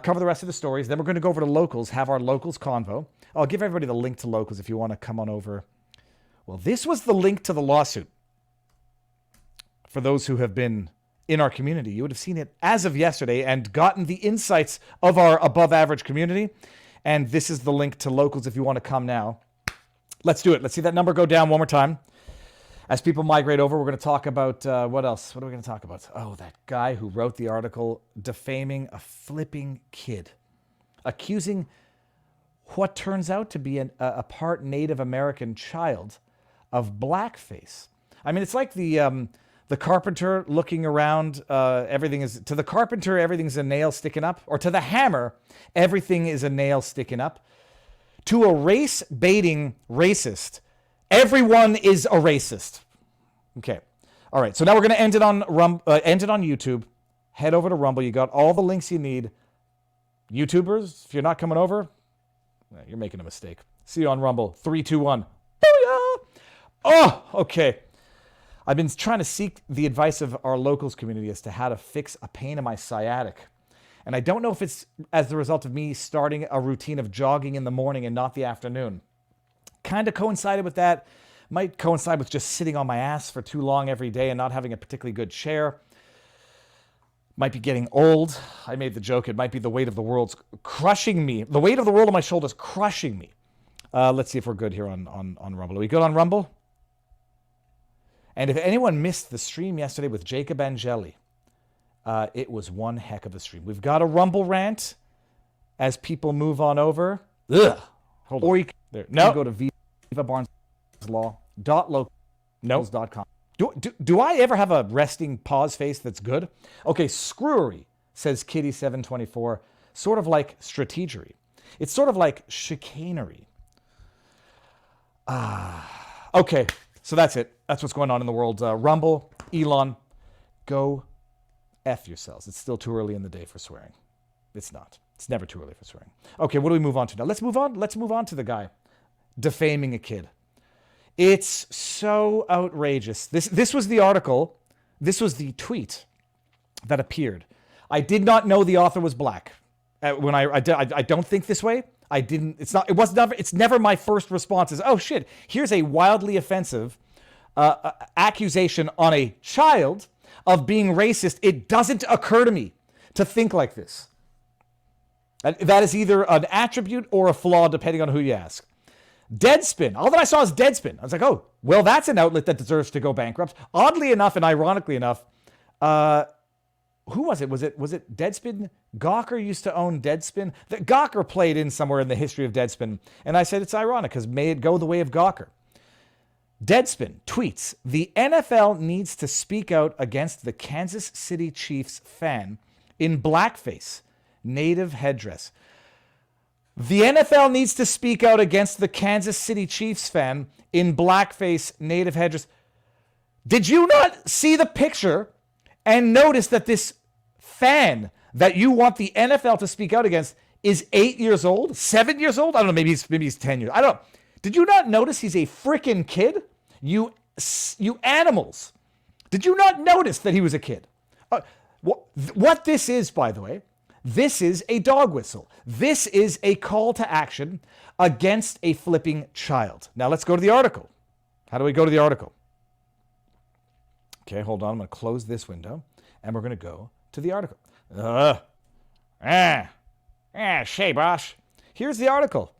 cover the rest of the stories. Then we're going to go over to Locals, have our Locals convo. I'll give everybody the link to Locals if you want to come on over. Well, this was the link to the lawsuit. For those who have been in our community, you would have seen it as of yesterday and gotten the insights of our above average community. And this is the link to Locals if you want to come now. Let's do it. Let's see that number go down one more time. As people migrate over, we're going to talk about, what else? What are we going to talk about? Oh, that guy who wrote the article defaming a flipping kid. Accusing what turns out to be a part Native American child of blackface. I mean, it's like the carpenter looking around, everything is... To the carpenter, everything's a nail sticking up. Or to the hammer, everything is a nail sticking up. To a race-baiting racist, everyone is a racist. Okay. All right. So now we're going to end it on YouTube. Head over to Rumble. You got all the links you need. YouTubers, if you're not coming over, you're making a mistake. See you on Rumble. 3, 2, 1. Booyah! Oh, okay. I've been trying to seek the advice of our Locals community as to how to fix a pain in my sciatic. And I don't know if it's as the result of me starting a routine of jogging in the morning and not the afternoon. Kind of coincided with that. Might coincide with just sitting on my ass for too long every day and not having a particularly good chair. Might be getting old. I made the joke. It might be the weight of the world's crushing me. The weight of the world on my shoulders crushing me. Let's see if we're good here on Rumble. Are we good on Rumble? And if anyone missed the stream yesterday with Jacob Angeli, it was one heck of a stream. We've got a Rumble rant as people move on over. Ugh. Hold on. Or you can go to vivabarneslaw.locals.com. Do I ever have a resting pause face that's good? Okay, screwery, says Kitty724. Sort of like strategery. It's sort of like chicanery. Okay, so that's it. That's what's going on in the world. Rumble, Elon, go F yourselves. It's still too early in the day for swearing. It's not. It's never too early for swearing. Okay, what do we move on to now? Let's move on. Let's move on to the guy defaming a kid. It's so outrageous. This was the article. This was the tweet that appeared. I did not know the author was black. When I don't think this way. I didn't. It's never my first response is, oh shit, here's a wildly offensive accusation on a child of being racist. It doesn't occur to me to think like this. That is either an attribute or a flaw, depending on who you ask. Deadspin. All that I saw is Deadspin. I was like, oh, well, that's an outlet that deserves to go bankrupt. Oddly enough, and ironically enough, who was it? Was it Deadspin? Gawker used to own Deadspin. Gawker played in somewhere in the history of Deadspin. And I said it's ironic because may it go the way of Gawker. Deadspin tweets, the NFL needs to speak out against the Kansas City Chiefs fan in blackface, native headdress. The NFL needs to speak out against the Kansas City Chiefs fan in blackface, native headdress. Did you not see the picture and notice that this fan that you want the NFL to speak out against is 8 years old, 7 years old? I don't know, maybe he's 10 years. I don't know. Did you not notice he's a freaking kid? You animals. Did you not notice that he was a kid? What this is, by the way, this is a dog whistle. This is a call to action against a flipping child. Now let's go to the article. How do we go to the article? Okay, hold on. I'm going to close this window and we're going to go to the article. Shay, boss. Here's the article.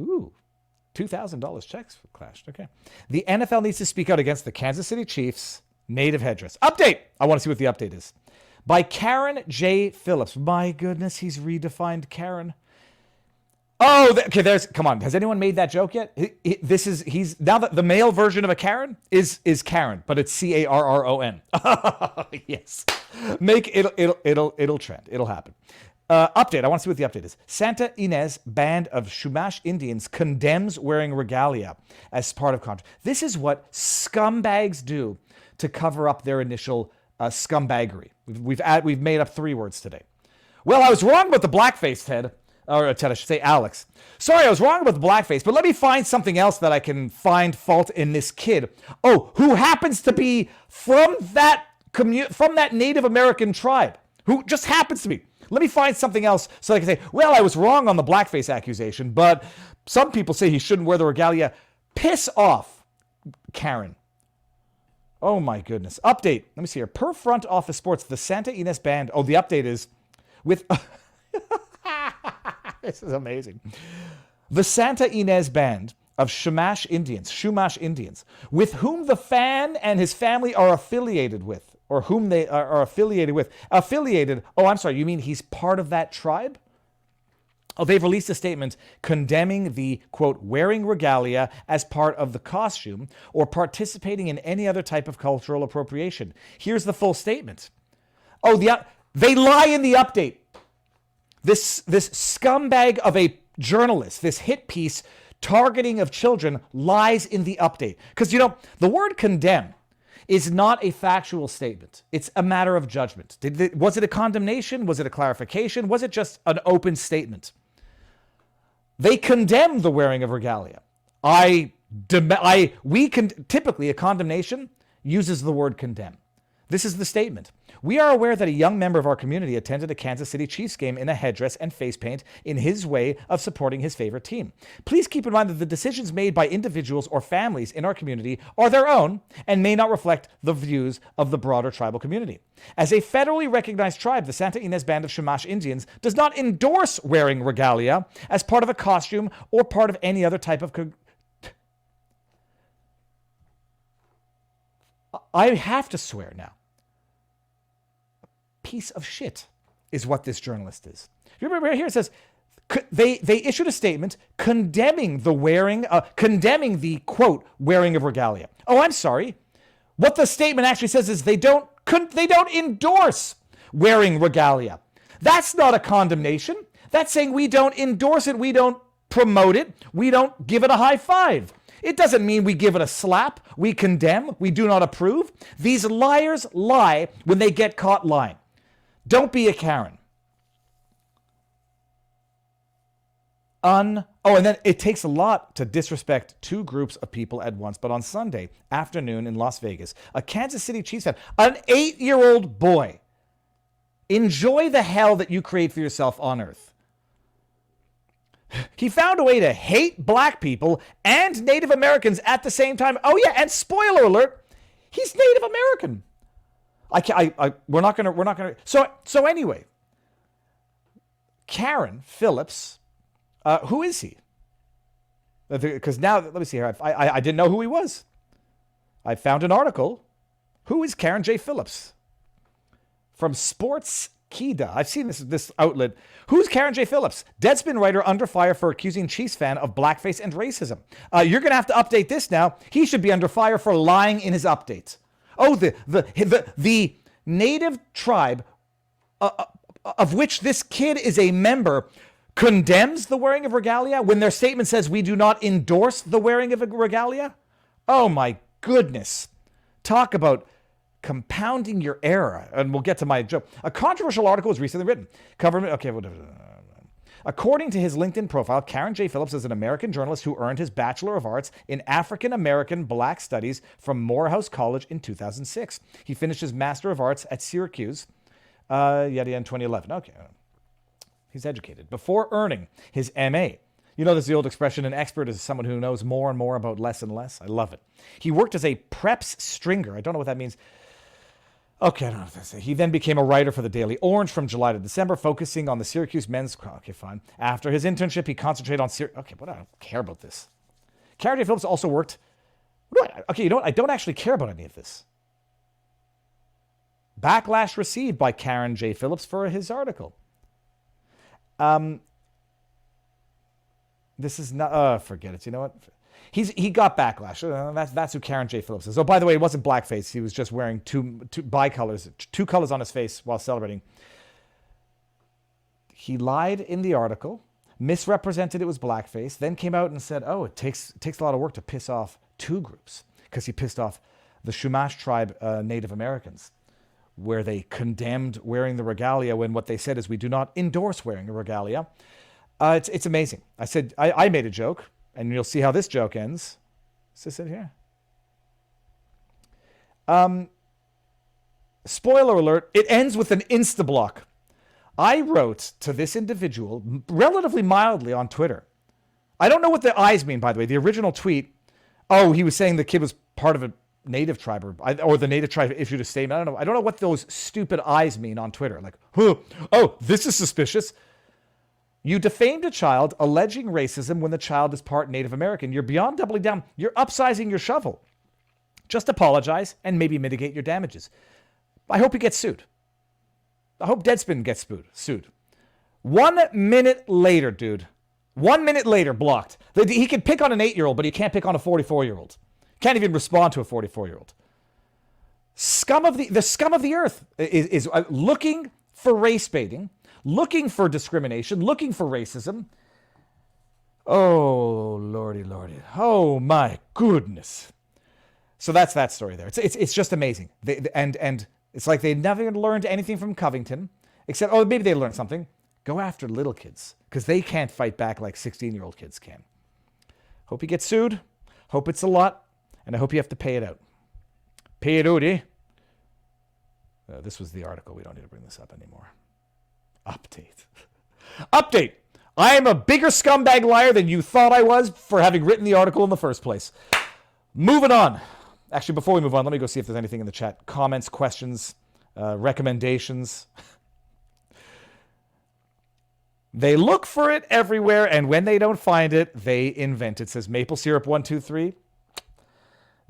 Ooh, $2,000 checks clashed. Okay. The NFL needs to speak out against the Kansas City Chiefs native headdress. Update. I want to see what the update is. By Karen J. Phillips. My goodness, he's redefined Karen. Oh, okay. Come on. Has anyone made that joke yet? He's now the male version of a Karen is Karen, but it's Carron. Yes. It'll trend. It'll happen. Update. I want to see what the update is. Santa Ynez Band of Chumash Indians condemns wearing regalia as part of controversy. This is what scumbags do to cover up their initial scumbaggery. We've made up 3 words today. Well, I was wrong about the blackface, Ted. Or Ted, I should say Alex. Sorry, I was wrong about the blackface, but let me find something else that I can find fault in this kid. Oh, who happens to be from that Native American tribe. Who just happens to be. Let me find something else so I can say, well, I was wrong on the blackface accusation, but some people say he shouldn't wear the regalia. Piss off, Karen. Oh my goodness. Update. Let me see here. Per Front Office Sports, the Santa Ynez Band. Oh, the update is with... This is amazing. The Santa Ynez Band of Chumash Indians, with whom the fan and his family are affiliated with, or whom they are affiliated with. Affiliated, oh, I'm sorry, you mean he's part of that tribe? Oh, they've released a statement condemning the, quote, wearing regalia as part of the costume or participating in any other type of cultural appropriation. Here's the full statement. Oh, they lie in the update. This scumbag of a journalist, this hit piece targeting of children lies in the update. Because, the word condemn is not a factual statement. It's a matter of judgment. Was it a condemnation? Was it a clarification? Was it just an open statement? They condemn the wearing of regalia. Typically a condemnation uses the word condemn. This is the statement. We are aware that a young member of our community attended a Kansas City Chiefs game in a headdress and face paint in his way of supporting his favorite team. Please keep in mind that the decisions made by individuals or families in our community are their own and may not reflect the views of the broader tribal community. As a federally recognized tribe, the Santa Ynez Band of Chumash Indians does not endorse wearing regalia as part of a costume or part of any other type of... I have to swear now. Piece of shit is what this journalist is. You remember right here it says they issued a statement condemning the quote wearing of regalia. Oh, I'm sorry. What the statement actually says is they don't endorse wearing regalia. That's not a condemnation. That's saying we don't endorse it, we don't promote it, we don't give it a high five. It doesn't mean we give it a slap, we condemn, we do not approve. These liars lie when they get caught lying. Don't be a Karen. Oh, and then it takes a lot to disrespect two groups of people at once. But on Sunday afternoon in Las Vegas, a Kansas City Chiefs fan, an 8-year-old boy, enjoy the hell that you create for yourself on earth. He found a way to hate black people and Native Americans at the same time. Oh yeah, and spoiler alert, he's Native American. We're not gonna. So anyway, Karen Phillips. Who is he? Because now, let me see here. I didn't know who he was. I found an article. Who is Karen J. Phillips? From Sportskida. I've seen this outlet. Who's Karen J. Phillips? Deadspin writer under fire for accusing Chiefs fan of blackface and racism. You're going to have to update this now. He should be under fire for lying in his updates. Oh, the native tribe of which this kid is a member condemns the wearing of regalia when their statement says we do not endorse the wearing of a regalia? Oh my goodness. Talk about compounding your error. And we'll get to my joke. A controversial article was recently written. According to his LinkedIn profile, Karen J. Phillips is an American journalist who earned his Bachelor of Arts in African American Black Studies from Morehouse College in 2006. He finished his Master of Arts at Syracuse in 2011. Okay. He's educated. Before earning his MA. You know, there's the old expression, an expert is someone who knows more and more about less and less. I love it. He worked as a preps stringer. I don't know what that means. Okay, I don't know what that says. He then became a writer for the Daily Orange from July to December, focusing on the Syracuse men's... Okay, fine. After his internship, he concentrated on... Okay, but I don't care about this. Karen J. Phillips also worked... Okay, you know what? I don't actually care about any of this. Backlash received by Karen J. Phillips for his article. This is not, forget it. You know what? He got backlash. That's who Karen J. Phillips is. Oh, by the way, it wasn't blackface. He was just wearing two bicolors, two colors on his face while celebrating. He lied in the article, misrepresented it was blackface, then came out and said, oh, it takes a lot of work to piss off two groups, because he pissed off the Chumash tribe Native Americans, where they condemned wearing the regalia when what they said is we do not endorse wearing the regalia. It's amazing. I said, I made a joke, and you'll see how this joke ends. Is this it here? Spoiler alert, it ends with an insta-block. I wrote to this individual relatively mildly on Twitter. I don't know what the eyes mean, by the way. The original tweet, he was saying the kid was part of a native tribe or the native tribe issued a statement. I don't know what those stupid eyes mean on Twitter. Like, oh, this is suspicious. You defamed a child alleging racism when the child is part Native American. You're beyond doubling down. You're upsizing your shovel. Just apologize and maybe mitigate your damages. I hope he gets sued. I hope Deadspin gets sued. 1 minute later, dude. 1 minute later, blocked. He can pick on an 8-year-old, but he can't pick on a 44-year-old. Can't even respond to a 44-year-old. The scum of the earth is looking for race baiting, looking for discrimination, looking for racism. Oh, lordy. Oh, my goodness. So that's that story there. It's just amazing. And it's like they never learned anything from Covington, except, maybe they learned something. Go after little kids, because they can't fight back like 16-year-old kids can. Hope he gets sued. Hope it's a lot. And I hope you have to pay it out. Pay it out, eh? This was the article. We don't need to bring this up anymore. Update. I am a bigger scumbag liar than you thought I was for having written the article in the first place. Moving on. Actually, before we move on, let me go see if there's anything in the chat. Comments, questions, recommendations. They look for it everywhere, and when they don't find it, they invent it. Says Maple Syrup 123.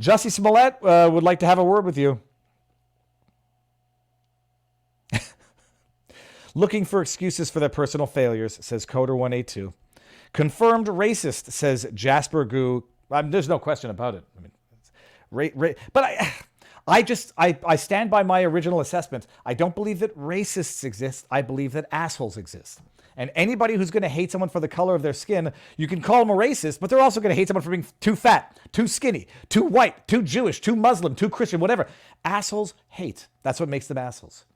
Jussie Smollett would like to have a word with you. Looking for excuses for their personal failures, says Coder182. Confirmed racist, says Jasper Goo. There's no question about it. But I stand by my original assessment. I don't believe that racists exist. I believe that assholes exist. And anybody who's going to hate someone for the color of their skin, you can call them a racist, but they're also going to hate someone for being too fat, too skinny, too white, too Jewish, too Muslim, too Christian, whatever. Assholes hate. That's what makes them assholes.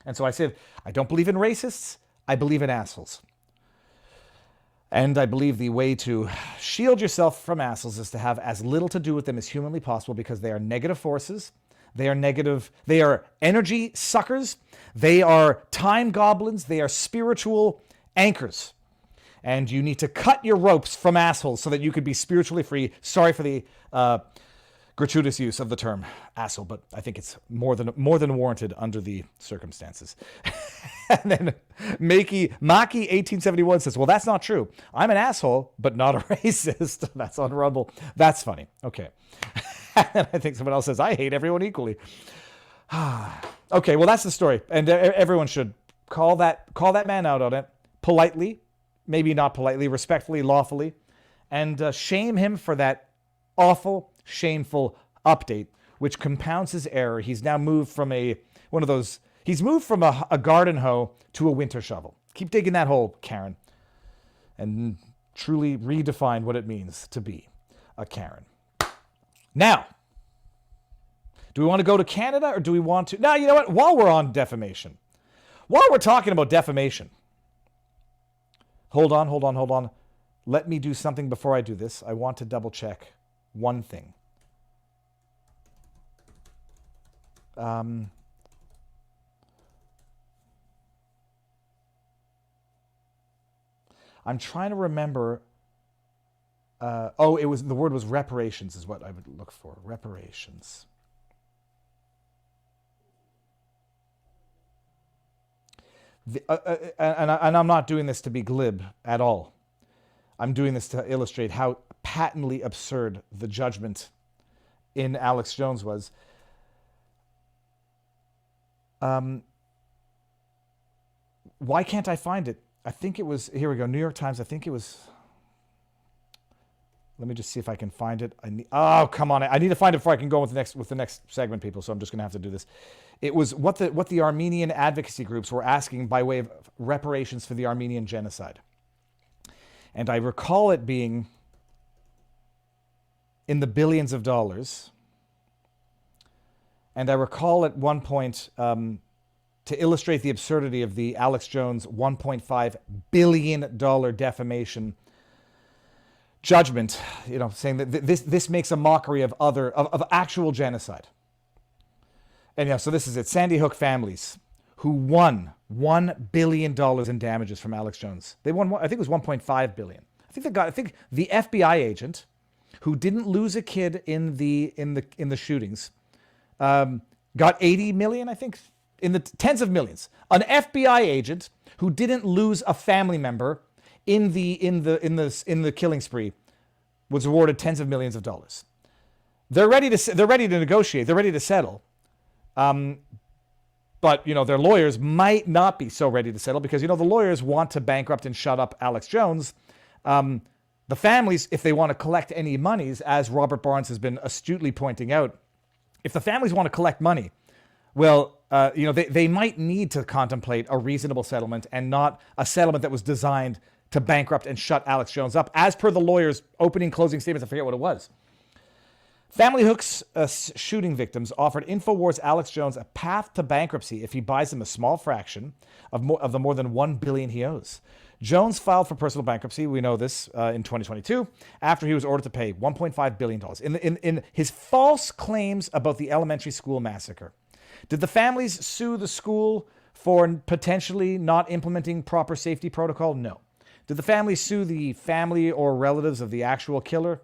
And so I said, I don't believe in racists. I believe in assholes. And I believe the way to shield yourself from assholes is to have as little to do with them as humanly possible, because they are negative forces. They are negative. They are energy suckers. They are time goblins. They are spiritual anchors. And you need to cut your ropes from assholes so that you could be spiritually free. Sorry for the gratuitous use of the term asshole, but I think it's more than warranted under the circumstances. And then Maki 1871 says, well, that's not true. I'm an asshole, but not a racist. That's on Rumble. That's funny. Okay. And I think someone else says, I hate everyone equally. Okay, well, that's the story. And everyone should call that man out on it politely, maybe not politely, respectfully, lawfully, and shame him for that awful, shameful update, which compounds his error. He's now moved from he's moved from a garden hoe to a winter shovel. Keep digging that hole, Karen, and truly redefine what it means to be a Karen. Now, do we want to go to Canada, or do we want to... Now, you know what? While we're on defamation, while we're talking about defamation, hold on. Let me do something before I do this. I want to double check one thing. I'm trying to remember. The word was reparations is what I would look for. Reparations. And I'm not doing this to be glib at all. I'm doing this to illustrate how patently absurd the judgment in Alex Jones was. Why can't I find it? I think it was, here we go, New York Times. I think it was, let me just see if I can find it. Oh, come on. I need to find it before I can go with the next segment, people. So I'm just going to have to do this. It was what the Armenian advocacy groups were asking by way of reparations for the Armenian genocide. And I recall it being in the billions of dollars. And I recall at one point, to illustrate the absurdity of the Alex Jones $1.5 billion defamation judgment, saying that this makes a mockery of actual genocide. And so this is it. Sandy Hook families who won $1 billion in damages from Alex Jones. They won, I think it was $1.5 billion. I think the FBI agent who didn't lose a kid in the shootings got 80 million, I think, in the tens of millions. An FBI agent who didn't lose a family member in the killing spree was awarded tens of millions of dollars. They're ready to negotiate. They're ready to settle. But their lawyers might not be so ready to settle because the lawyers want to bankrupt and shut up Alex Jones. The families, if they want to collect any monies, as Robert Barnes has been astutely pointing out, if the families want to collect money, well, they might need to contemplate a reasonable settlement and not a settlement that was designed to bankrupt and shut Alex Jones up, as per the lawyer's opening closing statements. I forget what it was. Family Hook's shooting victims offered InfoWars Alex Jones a path to bankruptcy if he buys them a small fraction of the more than $1 billion he owes. Jones filed for personal bankruptcy, we know this, in 2022, after he was ordered to pay $1.5 billion in his false claims about the elementary school massacre. Did the families sue the school for potentially not implementing proper safety protocol? No. Did the families sue the family or relatives of the actual killer?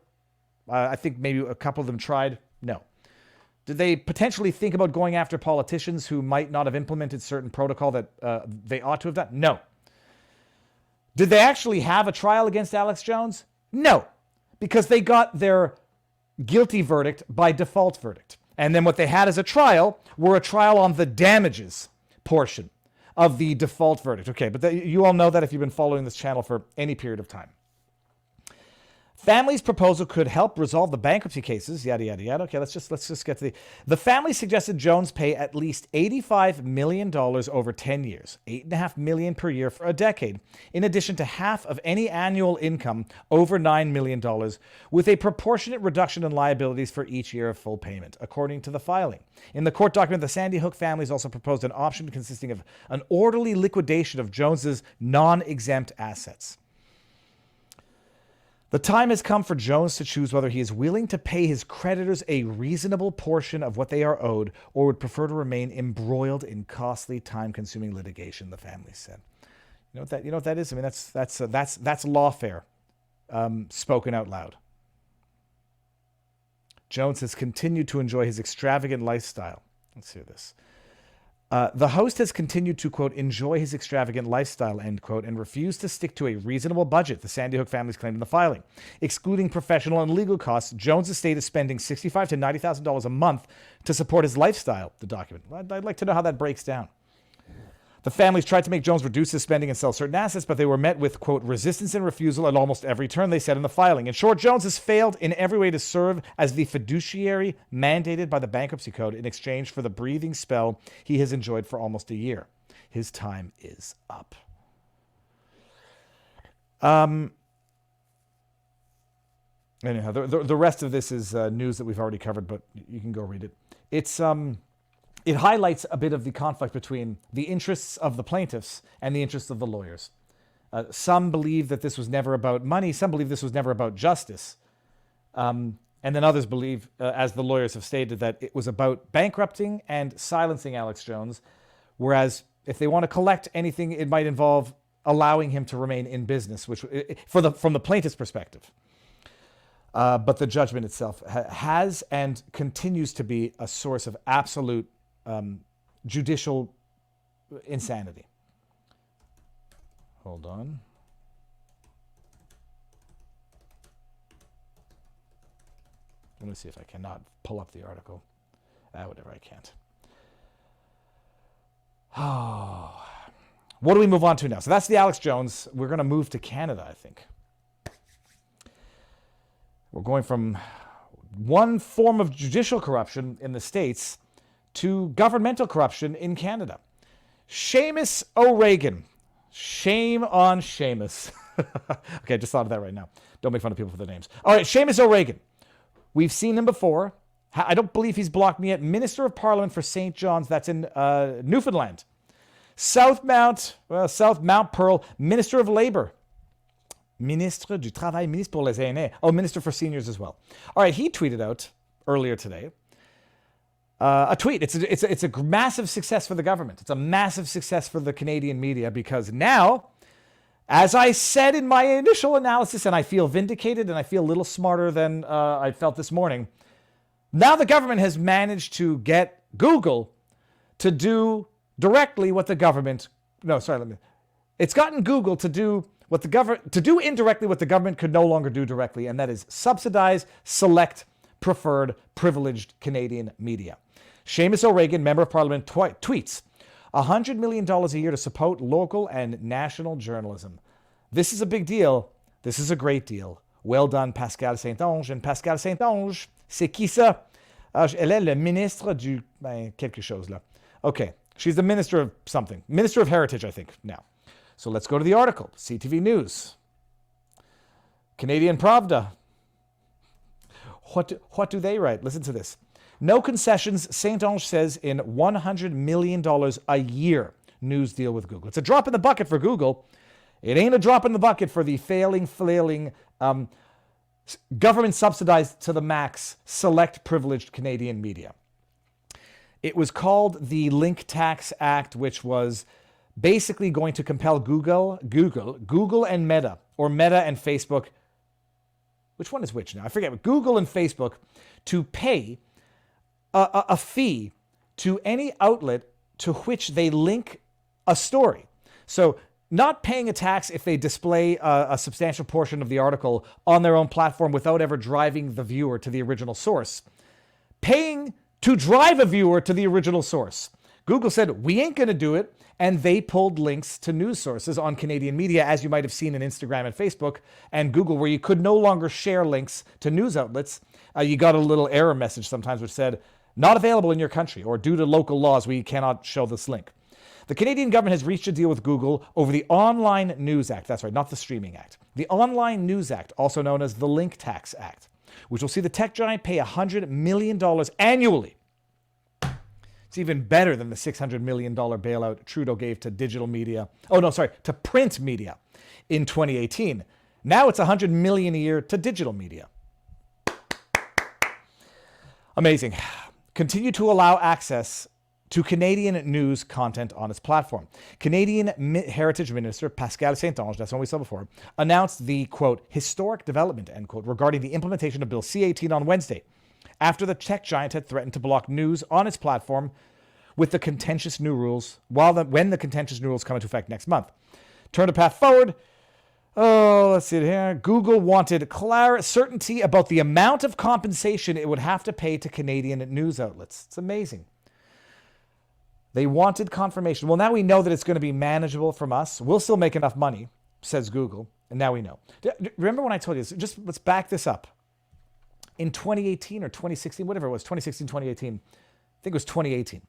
I think maybe a couple of them tried. No. Did they potentially think about going after politicians who might not have implemented certain protocol that they ought to have done? No. Did they actually have a trial against Alex Jones? No, because they got their guilty verdict by default verdict. And then what they had as a trial were a trial on the damages portion of the default verdict. Okay, but you all know that if you've been following this channel for any period of time. Family's proposal could help resolve the bankruptcy cases, yada, yada, yada. Okay, let's just get to the family suggested Jones pay at least $85 million over 10 years, $8.5 million per year for a decade, in addition to half of any annual income over $9 million, with a proportionate reduction in liabilities for each year of full payment, according to the filing. In the court document, the Sandy Hook families also proposed an option consisting of an orderly liquidation of Jones's non-exempt assets. The time has come for Jones to choose whether he is willing to pay his creditors a reasonable portion of what they are owed or would prefer to remain embroiled in costly, time-consuming litigation, the family said. You know what that is? I mean, that's lawfare spoken out loud. Jones has continued to enjoy his extravagant lifestyle. Let's hear this. The host has continued to, quote, enjoy his extravagant lifestyle, end quote, and refused to stick to a reasonable budget, the Sandy Hook families claimed in the filing. Excluding professional and legal costs, Jones' estate is spending $65,000 to $90,000 a month to support his lifestyle, the document. I'd like to know how that breaks down. The families tried to make Jones reduce his spending and sell certain assets, but they were met with, quote, resistance and refusal at almost every turn, they said in the filing. In short, Jones has failed in every way to serve as the fiduciary mandated by the bankruptcy code in exchange for the breathing spell he has enjoyed for almost a year. His time is up. Anyhow, the rest of this is news that we've already covered, but you can go read it. It highlights a bit of the conflict between the interests of the plaintiffs and the interests of the lawyers. Some believe that this was never about money. Some believe this was never about justice. And then others believe, as the lawyers have stated, that it was about bankrupting and silencing Alex Jones. Whereas if they want to collect anything, it might involve allowing him to remain in business, which from the plaintiff's perspective. But the judgment itself has and continues to be a source of absolute judicial insanity. Hold on. Let me see if I cannot pull up the article. Whatever, I can't. Oh. What do we move on to now? So that's the Alex Jones. We're going to move to Canada, I think. We're going from one form of judicial corruption in the States to governmental corruption in Canada. Seamus O'Regan. Shame on Seamus. Okay, I just thought of that right now. Don't make fun of people for their names. All right, Seamus O'Regan. We've seen him before. I don't believe he's blocked me yet. Minister of Parliament for St. John's, that's in Newfoundland. South Mount Pearl, Minister of Labor. Ministre du Travail, Ministre pour les Aînés. Oh, Minister for Seniors as well. All right, he tweeted out earlier today a tweet. It's a massive success for the government. It's a massive success for the Canadian media because now, as I said in my initial analysis, and I feel vindicated and I feel a little smarter than I felt this morning, now the government has managed to get Google to do directly what the government... It's gotten Google to do indirectly what the government could no longer do directly, and that is subsidize, select, preferred, privileged Canadian media. Seamus O'Regan, Member of Parliament, tweets, $100 million a year to support local and national journalism. This is a big deal. This is a great deal. Well done, Pascal Saint-Onge. And Pascal Saint-Onge, c'est qui ça? Elle est le ministre du... quelque chose là. Okay, she's the minister of something. Minister of Heritage, I think, now. So let's go to the article. CTV News. Canadian Pravda. What do they write? Listen to this. No concessions, Saint-Onge says, in $100 million a year news deal with Google. It's a drop in the bucket for Google. It ain't a drop in the bucket for the flailing, government subsidized to the max, select privileged Canadian media. It was called the Link Tax Act, which was basically going to compel Google and Meta, or Meta and Facebook. Which one is which now? I forget. But Google and Facebook to pay a fee to any outlet to which they link a story. So not paying a tax if they display a substantial portion of the article on their own platform without ever driving the viewer to the original source. Paying to drive a viewer to the original source. Google said, we ain't going to do it. And they pulled links to news sources on Canadian media, as you might have seen in Instagram and Facebook and Google, where you could no longer share links to news outlets. You got a little error message sometimes which said, not available in your country, or due to local laws, we cannot show this link. The Canadian government has reached a deal with Google over the Online News Act. That's right, not the Streaming Act. The Online News Act, also known as the Link Tax Act, which will see the tech giant pay $100 million annually. It's even better than the $600 million bailout Trudeau gave to digital media. To print media in 2018. Now it's $100 million a year to digital media. Amazing. Continue to allow access to Canadian news content on its platform. Canadian Heritage Minister Pascal Saint-Onge, that's one we saw before, announced the, quote, historic development, end quote, regarding the implementation of Bill C-18 on Wednesday, after the tech giant had threatened to block news on its platform with the contentious new rules, when the contentious new rules come into effect next month. Turn a path forward. Oh, let's see it here. Google wanted certainty about the amount of compensation it would have to pay to Canadian news outlets. It's amazing. They wanted confirmation. Well, now we know that it's going to be manageable from us. We'll still make enough money, says Google. And now we know. Remember when I told you this? Just let's back this up. In 2018 or 2016, whatever it was, 2016, 2018, I think it was 2018,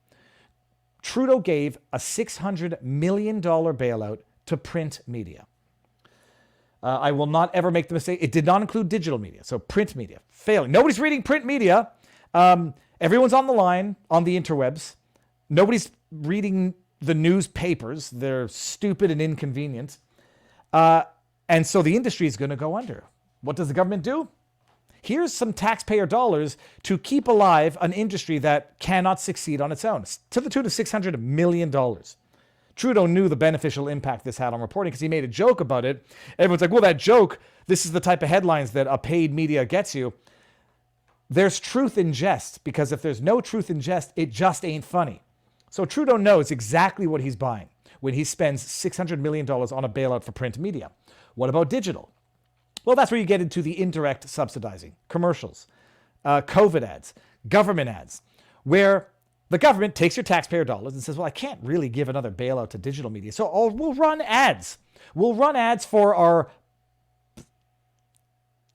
Trudeau gave a $600 million bailout to print media. I will not ever make the mistake. It did not include digital media. So print media, failing. Nobody's reading print media. Everyone's on the line, on the interwebs. Nobody's reading the newspapers. They're stupid and inconvenient. And so the industry is going to go under. What does the government do? Here's some taxpayer dollars to keep alive an industry that cannot succeed on its own, to the tune of $600 million. Trudeau knew the beneficial impact this had on reporting because he made a joke about it. Everyone's like, well, that joke, this is the type of headlines that a paid media gets you. There's truth in jest, because if there's no truth in jest, it just ain't funny. So Trudeau knows exactly what he's buying when he spends $600 million on a bailout for print media. What about digital? Well, that's where you get into the indirect subsidizing, commercials, COVID ads, government ads, where the government takes your taxpayer dollars and says, well, I can't really give another bailout to digital media, so we'll run ads. We'll run ads for our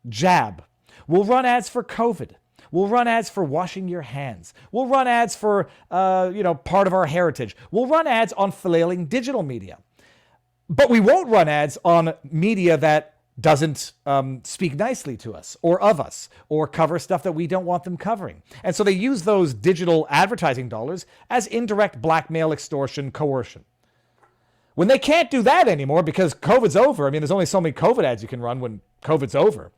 jab. We'll run ads for COVID. We'll run ads for washing your hands. We'll run ads for, part of our heritage. We'll run ads on flailing digital media. But we won't run ads on media that doesn't speak nicely to us or of us or cover stuff that we don't want them covering. And so they use those digital advertising dollars as indirect blackmail, extortion, coercion. When they can't do that anymore because COVID's over, I mean, there's only so many COVID ads you can run when COVID's over.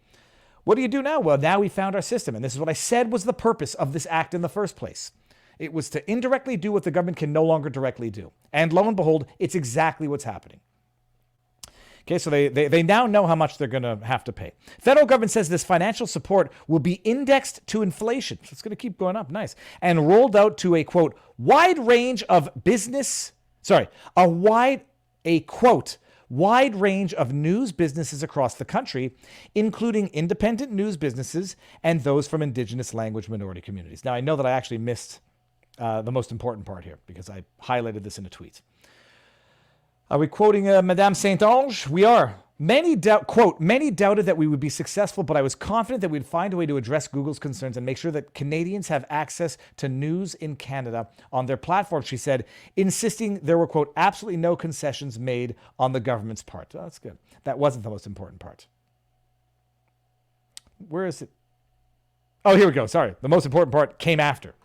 What do you do now? Well, now we found our system. And this is what I said was the purpose of this act in the first place. It was to indirectly do what the government can no longer directly do. And lo and behold, it's exactly what's happening. Okay, so they now know how much they're going to have to pay. Federal government says this financial support will be indexed to inflation. So it's going to keep going up. Nice. And rolled out to a, quote, wide range of news businesses across the country, including independent news businesses and those from Indigenous language minority communities. Now, I know that I actually missed the most important part here because I highlighted this in a tweet. Are we quoting Madame Saint-Onge? We are. Many doubted that we would be successful, but I was confident that we'd find a way to address Google's concerns and make sure that Canadians have access to news in Canada on their platform, she said, insisting there were, quote, absolutely no concessions made on the government's part. Oh, that's good. That wasn't the most important part. Where is it? Oh, here we go. Sorry. The most important part came after.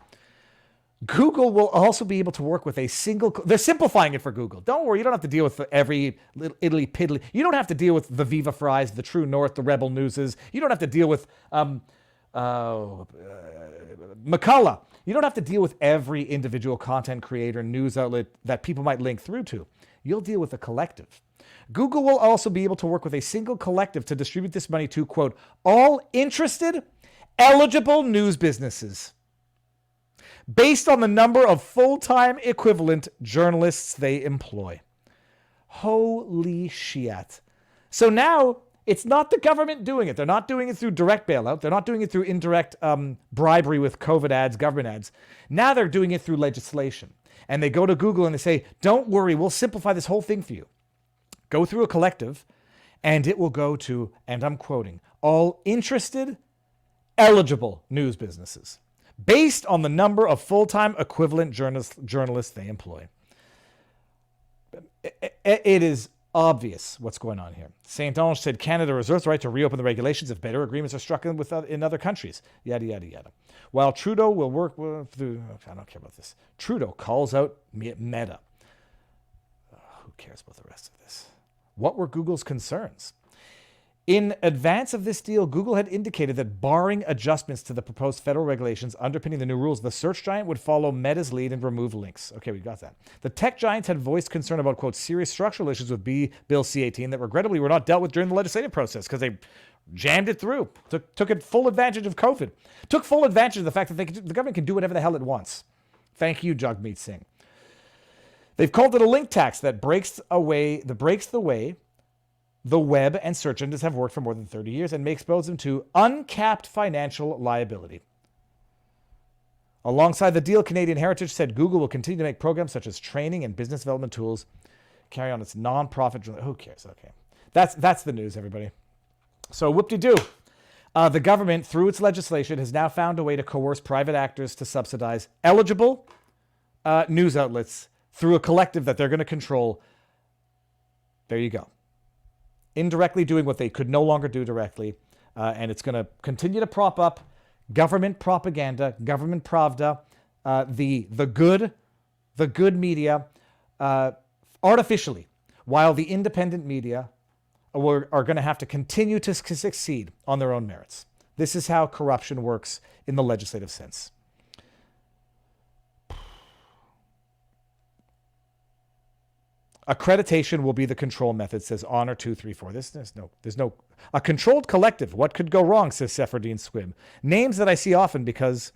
Google will also be able to work with a single... They're simplifying it for Google. Don't worry. You don't have to deal with every little Italy piddly. You don't have to deal with the Viva Fries, the True North, the Rebel Newses. You don't have to deal with McCullough. You don't have to deal with every individual content creator, news outlet that people might link through to. You'll deal with a collective. Google will also be able to work with a single collective to distribute this money to, quote, all interested, eligible news businesses, based on the number of full-time equivalent journalists they employ. Holy shit. So now it's not the government doing it. They're not doing it through direct bailout. They're not doing it through indirect bribery with COVID ads, government ads. Now they're doing it through legislation. And they go to Google and they say, don't worry, we'll simplify this whole thing for you. Go through a collective and it will go to, and I'm quoting, all interested, eligible news businesses, based on the number of full-time equivalent journalists they employ. It is obvious what's going on here. Saint-Onge said Canada reserves the right to reopen the regulations if better agreements are struck in other countries. Yada, yada, yada. While Trudeau will work through... I don't care about this. Trudeau calls out Meta. Who cares about the rest of this? What were Google's concerns? In advance of this deal, Google had indicated that barring adjustments to the proposed federal regulations underpinning the new rules, the search giant would follow Meta's lead and remove links. Okay, we got that. The tech giants had voiced concern about, quote, serious structural issues with Bill C-18 that regrettably were not dealt with during the legislative process because they jammed it through, took it full advantage of COVID, took full advantage of the fact that the government can do whatever the hell it wants. Thank you, Jagmeet Singh. They've called it a link tax that breaks the way the web and search engines have worked for more than 30 years and may expose them to uncapped financial liability. Alongside the deal, Canadian Heritage said Google will continue to make programs such as training and business development tools, carry on its non-profit. Who cares? Okay. That's the news, everybody. So whoop-de-doo. The government, through its legislation, has now found a way to coerce private actors to subsidize eligible news outlets through a collective that they're going to control. There you go. Indirectly doing what they could no longer do directly. And it's going to continue to prop up government propaganda, government pravda, the good media artificially, while the independent media are going to have to continue to succeed on their own merits. This is how corruption works in the legislative sense. Accreditation will be the control method, says Honor 234. There's no a controlled collective. What could go wrong, says Seferdine Squib. Names that I see often because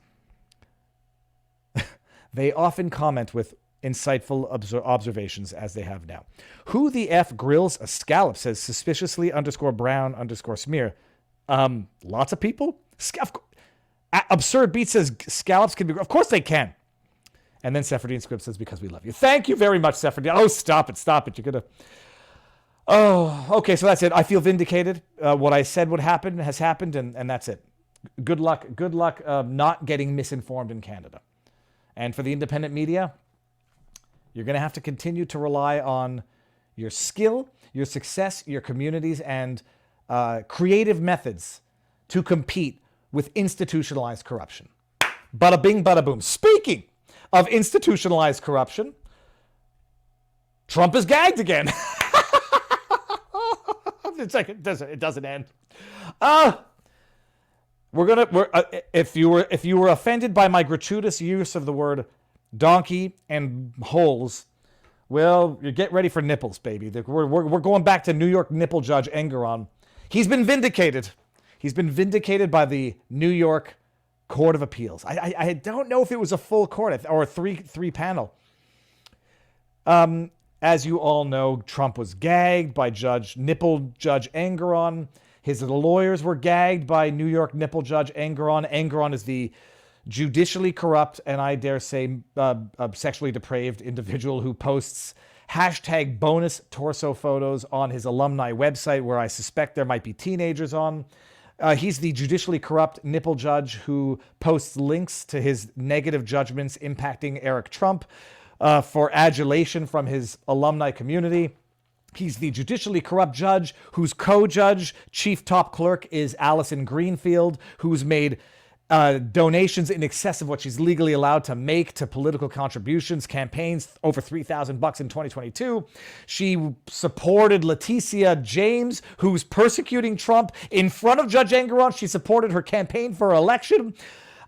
they often comment with insightful observations as they have now. Who the F grills a scallop, says suspiciously _ smear. Lots of people? Absurd Beat says scallops can be, of course they can. And then Seferdine Squib says, because we love you. Thank you very much, Seferdine. Oh, stop it. You're going to... Oh, okay, so that's it. I feel vindicated. What I said would happen has happened, and that's it. Good luck not getting misinformed in Canada. And for the independent media, you're going to have to continue to rely on your skill, your success, your communities, and creative methods to compete with institutionalized corruption. Bada bing, bada boom. Speaking of institutionalized corruption, Trump is gagged again. It doesn't end. If you were offended by my gratuitous use of the word donkey and holes, well, you get ready for nipples, baby. We're going back to New York nipple judge Engeron. He's been vindicated. He's been vindicated by the New York Court of Appeals. I don't know if it was a full court or a three panel. As you all know, Trump was gagged by nipple judge Engeron. His lawyers were gagged by New York nipple judge Engeron. Engeron is the judicially corrupt and I dare say sexually depraved individual who posts hashtag bonus torso photos on his alumni website where I suspect there might be teenagers on. He's the judicially corrupt nipple judge who posts links to his negative judgments impacting Eric Trump for adulation from his alumni community. He's the judicially corrupt judge whose co-judge, chief top clerk, is Allison Greenfield, who's made donations in excess of what she's legally allowed to make to political contributions, campaigns, over $3,000 in 2022. She supported Leticia James, who's persecuting Trump in front of Judge Engeron. She supported her campaign for election.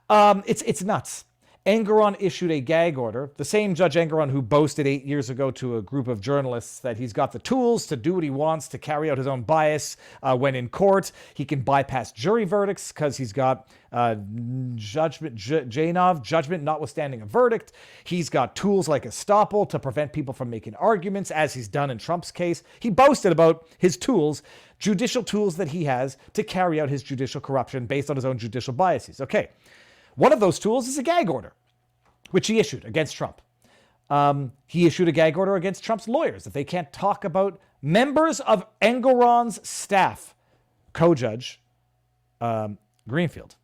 It's nuts. Engeron issued a gag order, the same Judge Engeron who boasted 8 years ago to a group of journalists that he's got the tools to do what he wants, to carry out his own bias when in court. He can bypass jury verdicts because he's got judgment notwithstanding a verdict. He's got tools like estoppel to prevent people from making arguments, as he's done in Trump's case. He boasted about his tools, judicial tools that he has to carry out his judicial corruption based on his own judicial biases. Okay. One of those tools is a gag order, which he issued against Trump. He issued a gag order against Trump's lawyers that they can't talk about members of Engeron's staff, co-judge Greenfield.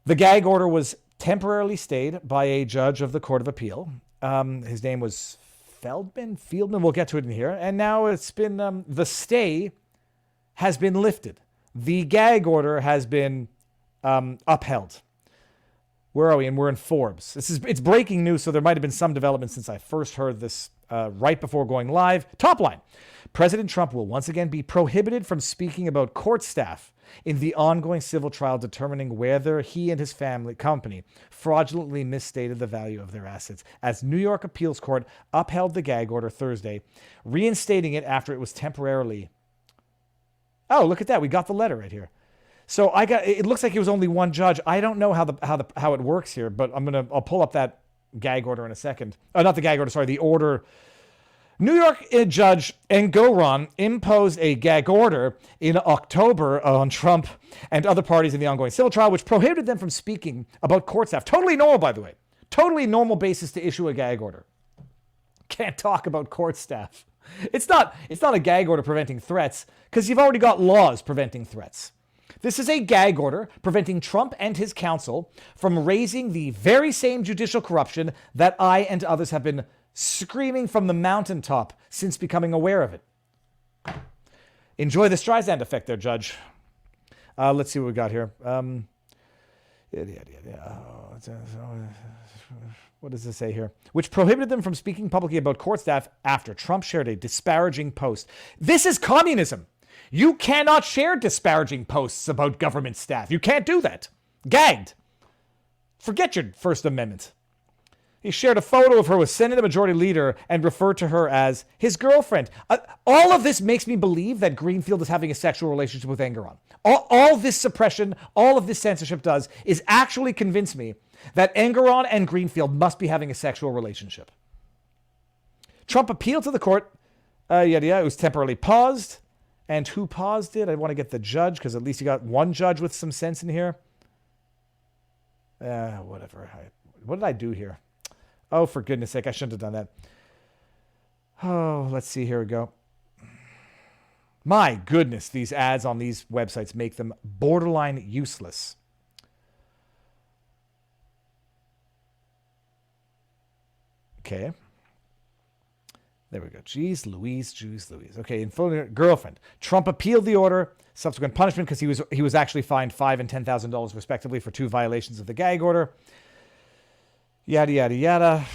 The gag order was temporarily stayed by a judge of the Court of Appeal. His name was Fieldman. We'll get to it in here. And now it's been, the stay has been lifted. The gag order has been upheld. Where are we? And we're in Forbes. It's breaking news, so there might have been some development since I first heard this right before going live. Top line. President Trump will once again be prohibited from speaking about court staff in the ongoing civil trial determining whether he and his company fraudulently misstated the value of their assets, as New York Appeals Court upheld the gag order Thursday, reinstating it after it was temporarily... Oh, look at that. We got the letter right here. So it looks like it was only one judge. I don't know how it works here, but I'll pull up that gag order in a second. Not the gag order, sorry, the order. New York Judge Engoron imposed a gag order in October on Trump and other parties in the ongoing civil trial, which prohibited them from speaking about court staff. Totally normal, by the way. Totally normal basis to issue a gag order. Can't talk about court staff. It's not a gag order preventing threats, because you've already got laws preventing threats. This is a gag order preventing Trump and his counsel from raising the very same judicial corruption that I and others have been screaming from the mountaintop since becoming aware of it. Enjoy the Streisand effect there, Judge. Let's see what we got here. What does it say here? Which prohibited them from speaking publicly about court staff after Trump shared a disparaging post. This is communism. You cannot share disparaging posts about government staff. You can't do that. Gagged. Forget your First Amendment. He shared a photo of her with Senate Majority Leader and referred to her as his girlfriend. All of this makes me believe that Greenfield is having a sexual relationship with Engoron. All this suppression, all of this censorship does is actually convince me that Engoron and Greenfield must be having a sexual relationship. Trump appealed to the court. It was temporarily paused. And who paused it? I want to get the judge, because at least you got one judge with some sense in here. Whatever. What did I do here? Oh, for goodness sake, I shouldn't have done that. Oh, let's see. Here we go. My goodness, these ads on these websites make them borderline useless. Okay. There we go. Jeez Louise. Okay, girlfriend. Trump appealed the order, subsequent punishment, because he was actually fined $5,000 and $10,000 respectively for 2 violations of the gag order. Yada, yada, yada.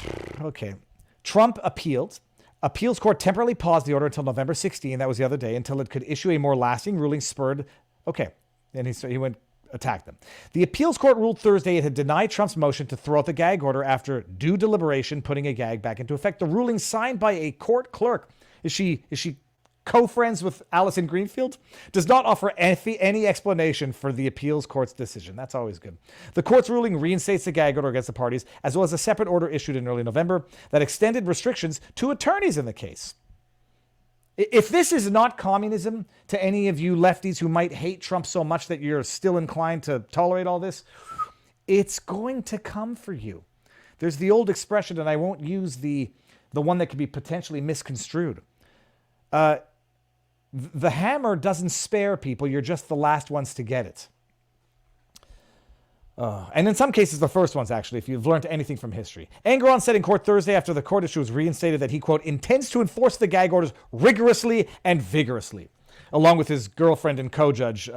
Okay. Trump appealed. Appeals court temporarily paused the order until November 16. That was the other day, until it could issue a more lasting ruling spurred. Okay. And he went attack them. The appeals court ruled Thursday it had denied Trump's motion to throw out the gag order after due deliberation, putting a gag back into effect. The ruling, signed by a court clerk, is she co-friends with Alison Greenfield, does not offer any explanation for the appeals court's decision. That's always good. The court's ruling reinstates the gag order against the parties, as well as a separate order issued in early November that extended restrictions to attorneys in the case. If this is not communism to any of you lefties who might hate Trump so much that you're still inclined to tolerate all this, it's going to come for you. There's the old expression, and I won't use the one that could be potentially misconstrued. The hammer doesn't spare people. You're just the last ones to get it. And in some cases, the first ones, actually, if you've learned anything from history. Engoron said in court Thursday after the court issue was reinstated that he, quote, intends to enforce the gag orders rigorously and vigorously, along with his girlfriend and co-judge,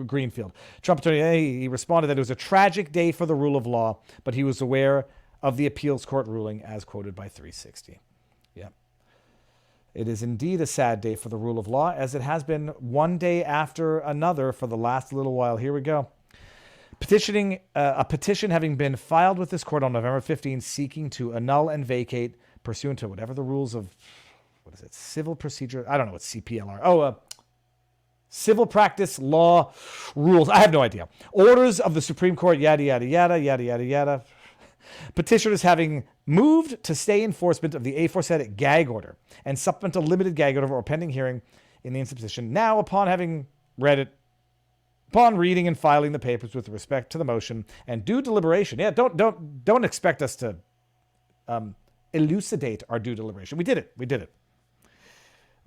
Greenfield. Trump attorney, he responded that it was a tragic day for the rule of law, but he was aware of the appeals court ruling as quoted by 360. Yeah. It is indeed a sad day for the rule of law, as it has been one day after another for the last little while. Here we go. A petition having been filed with this court on November 15, seeking to annul and vacate pursuant to whatever the rules of, civil procedure. I don't know what CPL are. Civil practice law rules. I have no idea. Orders of the Supreme Court, yada, yada, yada, yada, yada, yada. Petitioners having moved to stay enforcement of the aforesaid gag order and supplemental limited gag order or pending hearing in the instant petition. Now, upon having read it, upon reading and filing the papers with respect to the motion and due deliberation. Yeah, don't expect us to elucidate our due deliberation. We did it.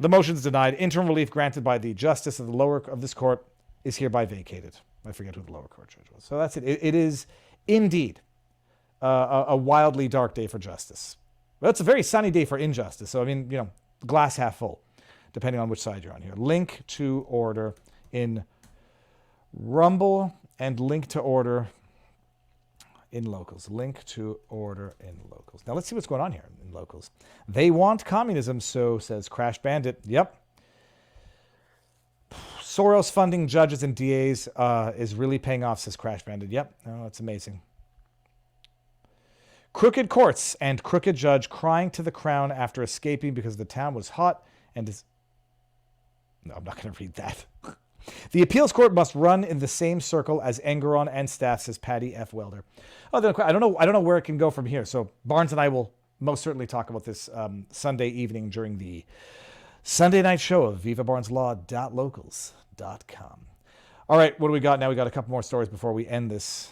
The motion is denied. Interim relief granted by the justice of the lower of this court is hereby vacated. I forget who the lower court judge was. So that's it. It is indeed a wildly dark day for justice. Well, it's a very sunny day for injustice. So, I mean, glass half full, depending on which side you're on here. Link to order in Rumble and link to order in locals. Link to order in locals. Now let's see what's going on here in locals. They want communism, so says Crash Bandit. Yep. Soros funding judges and DAs is really paying off, says Crash Bandit. Yep. Oh, that's amazing. Crooked courts and crooked judge crying to the crown after escaping because the town was hot and is... No, I'm not going to read that. The appeals court must run in the same circle as Engeron and staff, says Patty F. Welder. Oh, I don't know where it can go from here. So Barnes and I will most certainly talk about this Sunday evening during the Sunday night show of vivabarneslaw.locals.com. All right, what do we got now? We got a couple more stories before we end this.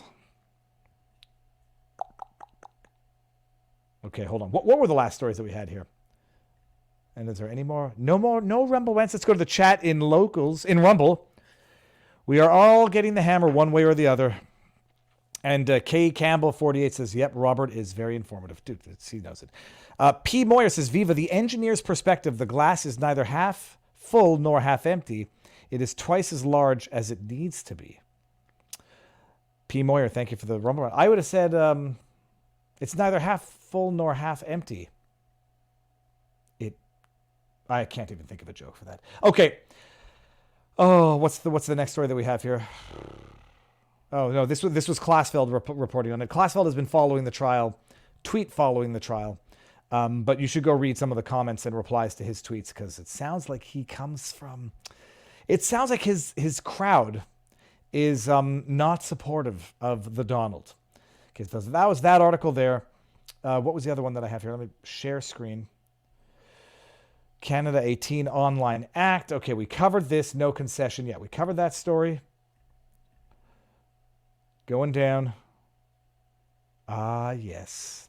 Okay, hold on. What were the last stories that we had here? And is there any more? No Rumble Wentz. Let's go to the chat in locals, in Rumble. We are all getting the hammer one way or the other. And K. Campbell 48 says, yep, Robert is very informative. Dude, he knows it. P. Moyer says, Viva, the engineer's perspective, the glass is neither half full nor half empty. It is twice as large as it needs to be. P. Moyer, thank you for the Rumble. I would have said it's neither half full nor half empty. I can't even think of a joke for that. Okay. Oh, what's the next story that we have here? Oh no, this was Klassfeld reporting on it. Klassfeld has been following the trial, following the trial, but you should go read some of the comments and replies to his tweets because it sounds like he comes from. It sounds like his crowd is not supportive of the Donald. Okay, so that was that article there. What was the other one that I have here? Let me share screen. Canada 18 Online Act. Okay, we covered this. No concession. Yeah, we covered that story. Going down. Ah, yes.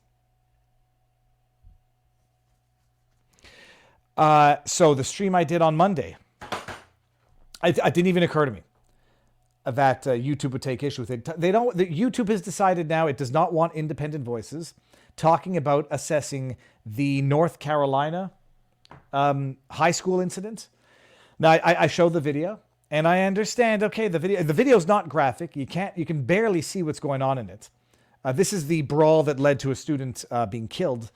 So the stream I did on Monday, it didn't even occur to me that YouTube would take issue with it. YouTube has decided now it does not want independent voices talking about assessing the North Carolina high school incident. Now I showed the video and I understand, okay, the video is not graphic. You can barely see what's going on in it. This is the brawl that led to a student being killed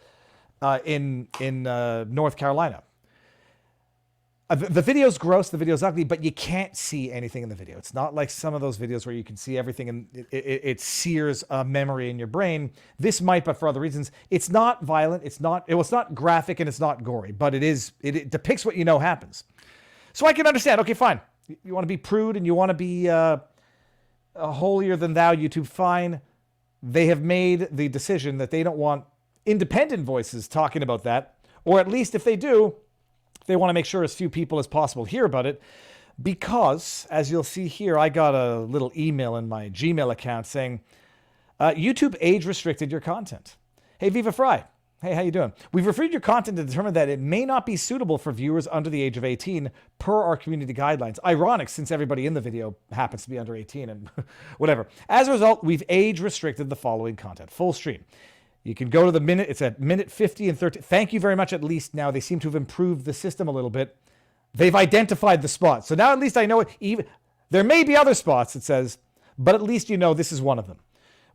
in North Carolina. The video's gross, the video's ugly, but you can't see anything in the video. It's not like some of those videos where you can see everything and it sears a memory in your brain. This might, but for other reasons. It's not violent, it's not graphic, and it's not gory, but it depicts what you know happens. So I can understand, okay, fine. You want to be prude and you want to be a holier than thou YouTube, fine. They have made the decision that they don't want independent voices talking about that, or at least if they do, they want to make sure as few people as possible hear about it because, as you'll see here, I got a little email in my Gmail account saying, YouTube age restricted your content. Hey, Viva Fry. Hey, how you doing? We've reviewed your content to determine that it may not be suitable for viewers under the age of 18 per our community guidelines. Ironic, since everybody in the video happens to be under 18 and whatever. As a result, we've age restricted the following content. Full stream. You can go to the minute. It's at minute 50 and 30. Thank you very much. At least now they seem to have improved the system a little bit. They've identified the spots. So now at least I know it. Even there may be other spots, it says, but at least you know this is one of them.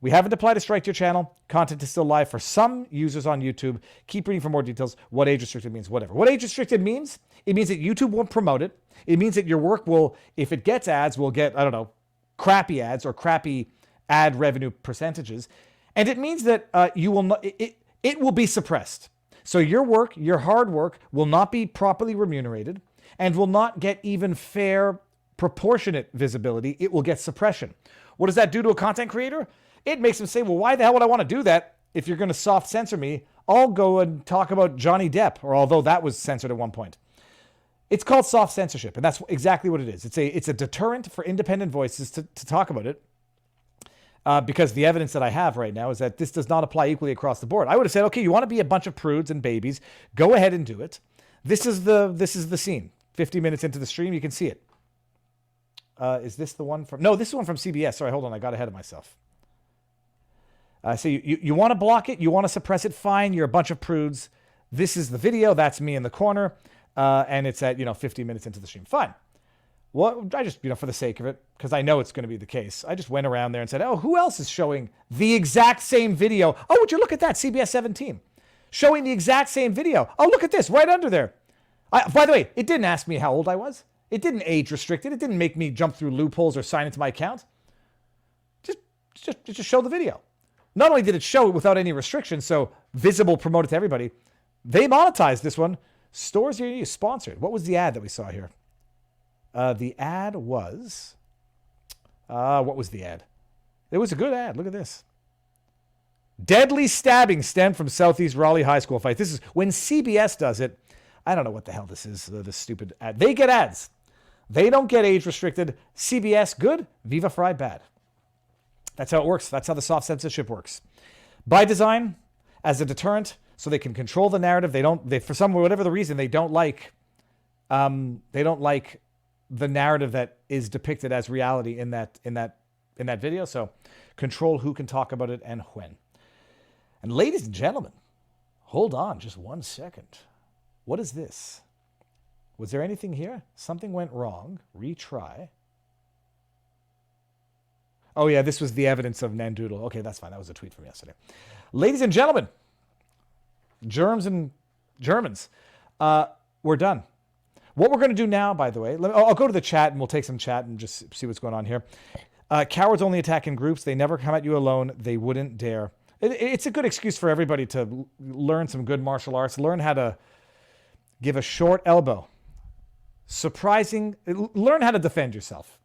We haven't applied a strike to your channel. Content is still live for some users on YouTube. Keep reading for more details. What age restricted means, whatever. What age restricted means, it means that YouTube won't promote it. It means that your work will, if it gets ads, will get, I don't know, crappy ads or crappy ad revenue percentages. And it means that you will not, it will be suppressed. So your work, your hard work, will not be properly remunerated and will not get even fair, proportionate visibility. It will get suppression. What does that do to a content creator? It makes them say, well, why the hell would I want to do that if you're going to soft censor me? I'll go and talk about Johnny Depp, or although that was censored at one point. It's called soft censorship, and that's exactly what it is. It's a deterrent for independent voices to talk about it. Because the evidence that I have right now is that this does not apply equally across the board. I would have said, okay, you want to be a bunch of prudes and babies, go ahead and do it. This is the scene. 50 minutes into the stream, you can see it. Is this the one from? No, this is one from CBS. Sorry, hold on, I got ahead of myself. So you want to block it, you want to suppress it, fine. You're a bunch of prudes. This is the video. That's me in the corner, and it's at 50 minutes into the stream. Fine. Well, I just, for the sake of it, because I know it's going to be the case, I just went around there and said, oh, who else is showing the exact same video? Oh, would you look at that? CBS 17. Showing the exact same video. Oh, look at this, right under there. By the way, it didn't ask me how old I was. It didn't age restrict it. It didn't make me jump through loopholes or sign into my account. Just show the video. Not only did it show it without any restrictions, so visible, promoted to everybody, they monetized this one. Stores near you, sponsored. What was the ad that we saw here? The ad was... what was the ad? It was a good ad. Look at this. Deadly stabbing stemmed from Southeast Raleigh High School fight. This is when CBS does it. I don't know what the hell this is, this stupid ad. They get ads. They don't get age restricted. CBS, good. Viva Fry, bad. That's how it works. That's how the soft censorship works. By design, as a deterrent, so they can control the narrative. For some, whatever the reason, they don't like the narrative that is depicted as reality in that video. So control who can talk about it and when. And ladies and gentlemen, hold on just 1 second. What is this? Was there anything here? Something went wrong. Retry. Oh yeah, this was the evidence of Nandoodle. Okay, that's fine. That was a tweet from yesterday. Ladies and gentlemen, germs and Germans, we're done. What we're going to do now, by the way, I'll go to the chat and we'll take some chat and just see what's going on here. Cowards only attack in groups. They never come at you alone. They wouldn't dare. It's a good excuse for everybody to learn some good martial arts, learn how to give a short elbow. Learn how to defend yourself.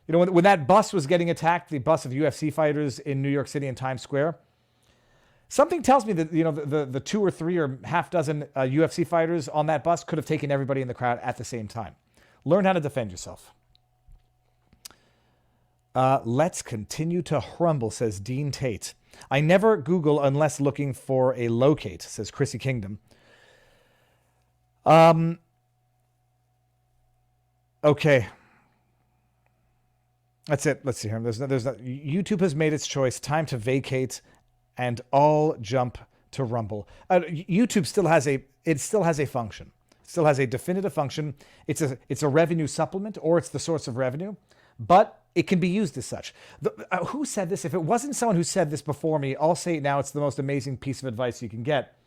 When that bus was getting attacked, the bus of UFC fighters in New York City in Times Square, something tells me that the 2 or 3 or half dozen UFC fighters on that bus could have taken everybody in the crowd at the same time. Learn how to defend yourself. Let's continue to rumble, says Dean Tate. I never Google unless looking for a locate, says Chrissy Kingdom. Okay. That's it. Let's see here. YouTube has made its choice. Time to vacate and all jump to Rumble. YouTube still has a function. It still has a definitive function. It's a revenue supplement, or it's the source of revenue, but it can be used as such. Who said this? If it wasn't someone who said this before me, I'll say it now. It's the most amazing piece of advice you can get.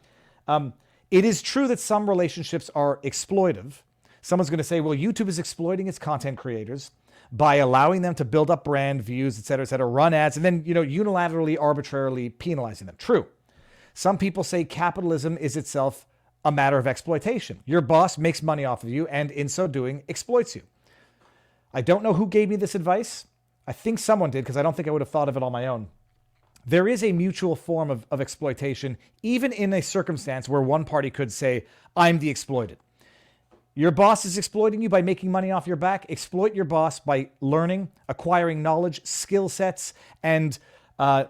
It is true that some relationships are exploitive. Someone's going to say, well, YouTube is exploiting its content creators by allowing them to build up brand views, et cetera, run ads, and then, unilaterally, arbitrarily penalizing them. True. Some people say capitalism is itself a matter of exploitation. Your boss makes money off of you and in so doing exploits you. I don't know who gave me this advice. I think someone did, because I don't think I would have thought of it on my own. There is a mutual form of exploitation, even in a circumstance where one party could say, I'm the exploited. Your boss is exploiting you by making money off your back. Exploit your boss by learning, acquiring knowledge, skill sets, and a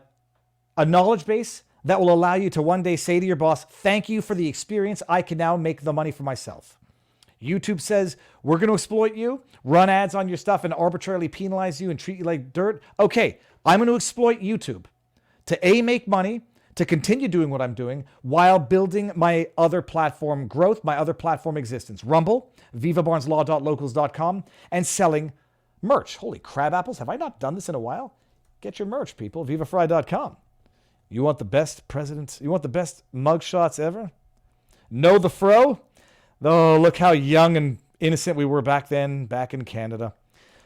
knowledge base that will allow you to one day say to your boss, thank you for the experience. I can now make the money for myself. YouTube says, we're going to exploit you, run ads on your stuff, and arbitrarily penalize you and treat you like dirt. Okay, I'm going to exploit YouTube to A, make money, to continue doing what I'm doing while building my other platform growth, my other platform existence. Rumble, vivabarneslaw.locals.com, and selling merch. Holy crab apples, have I not done this in a while? Get your merch, people, vivafry.com. You want the best presidents? You want the best mugshots ever? Know the fro? Oh, look how young and innocent we were back then, back in Canada.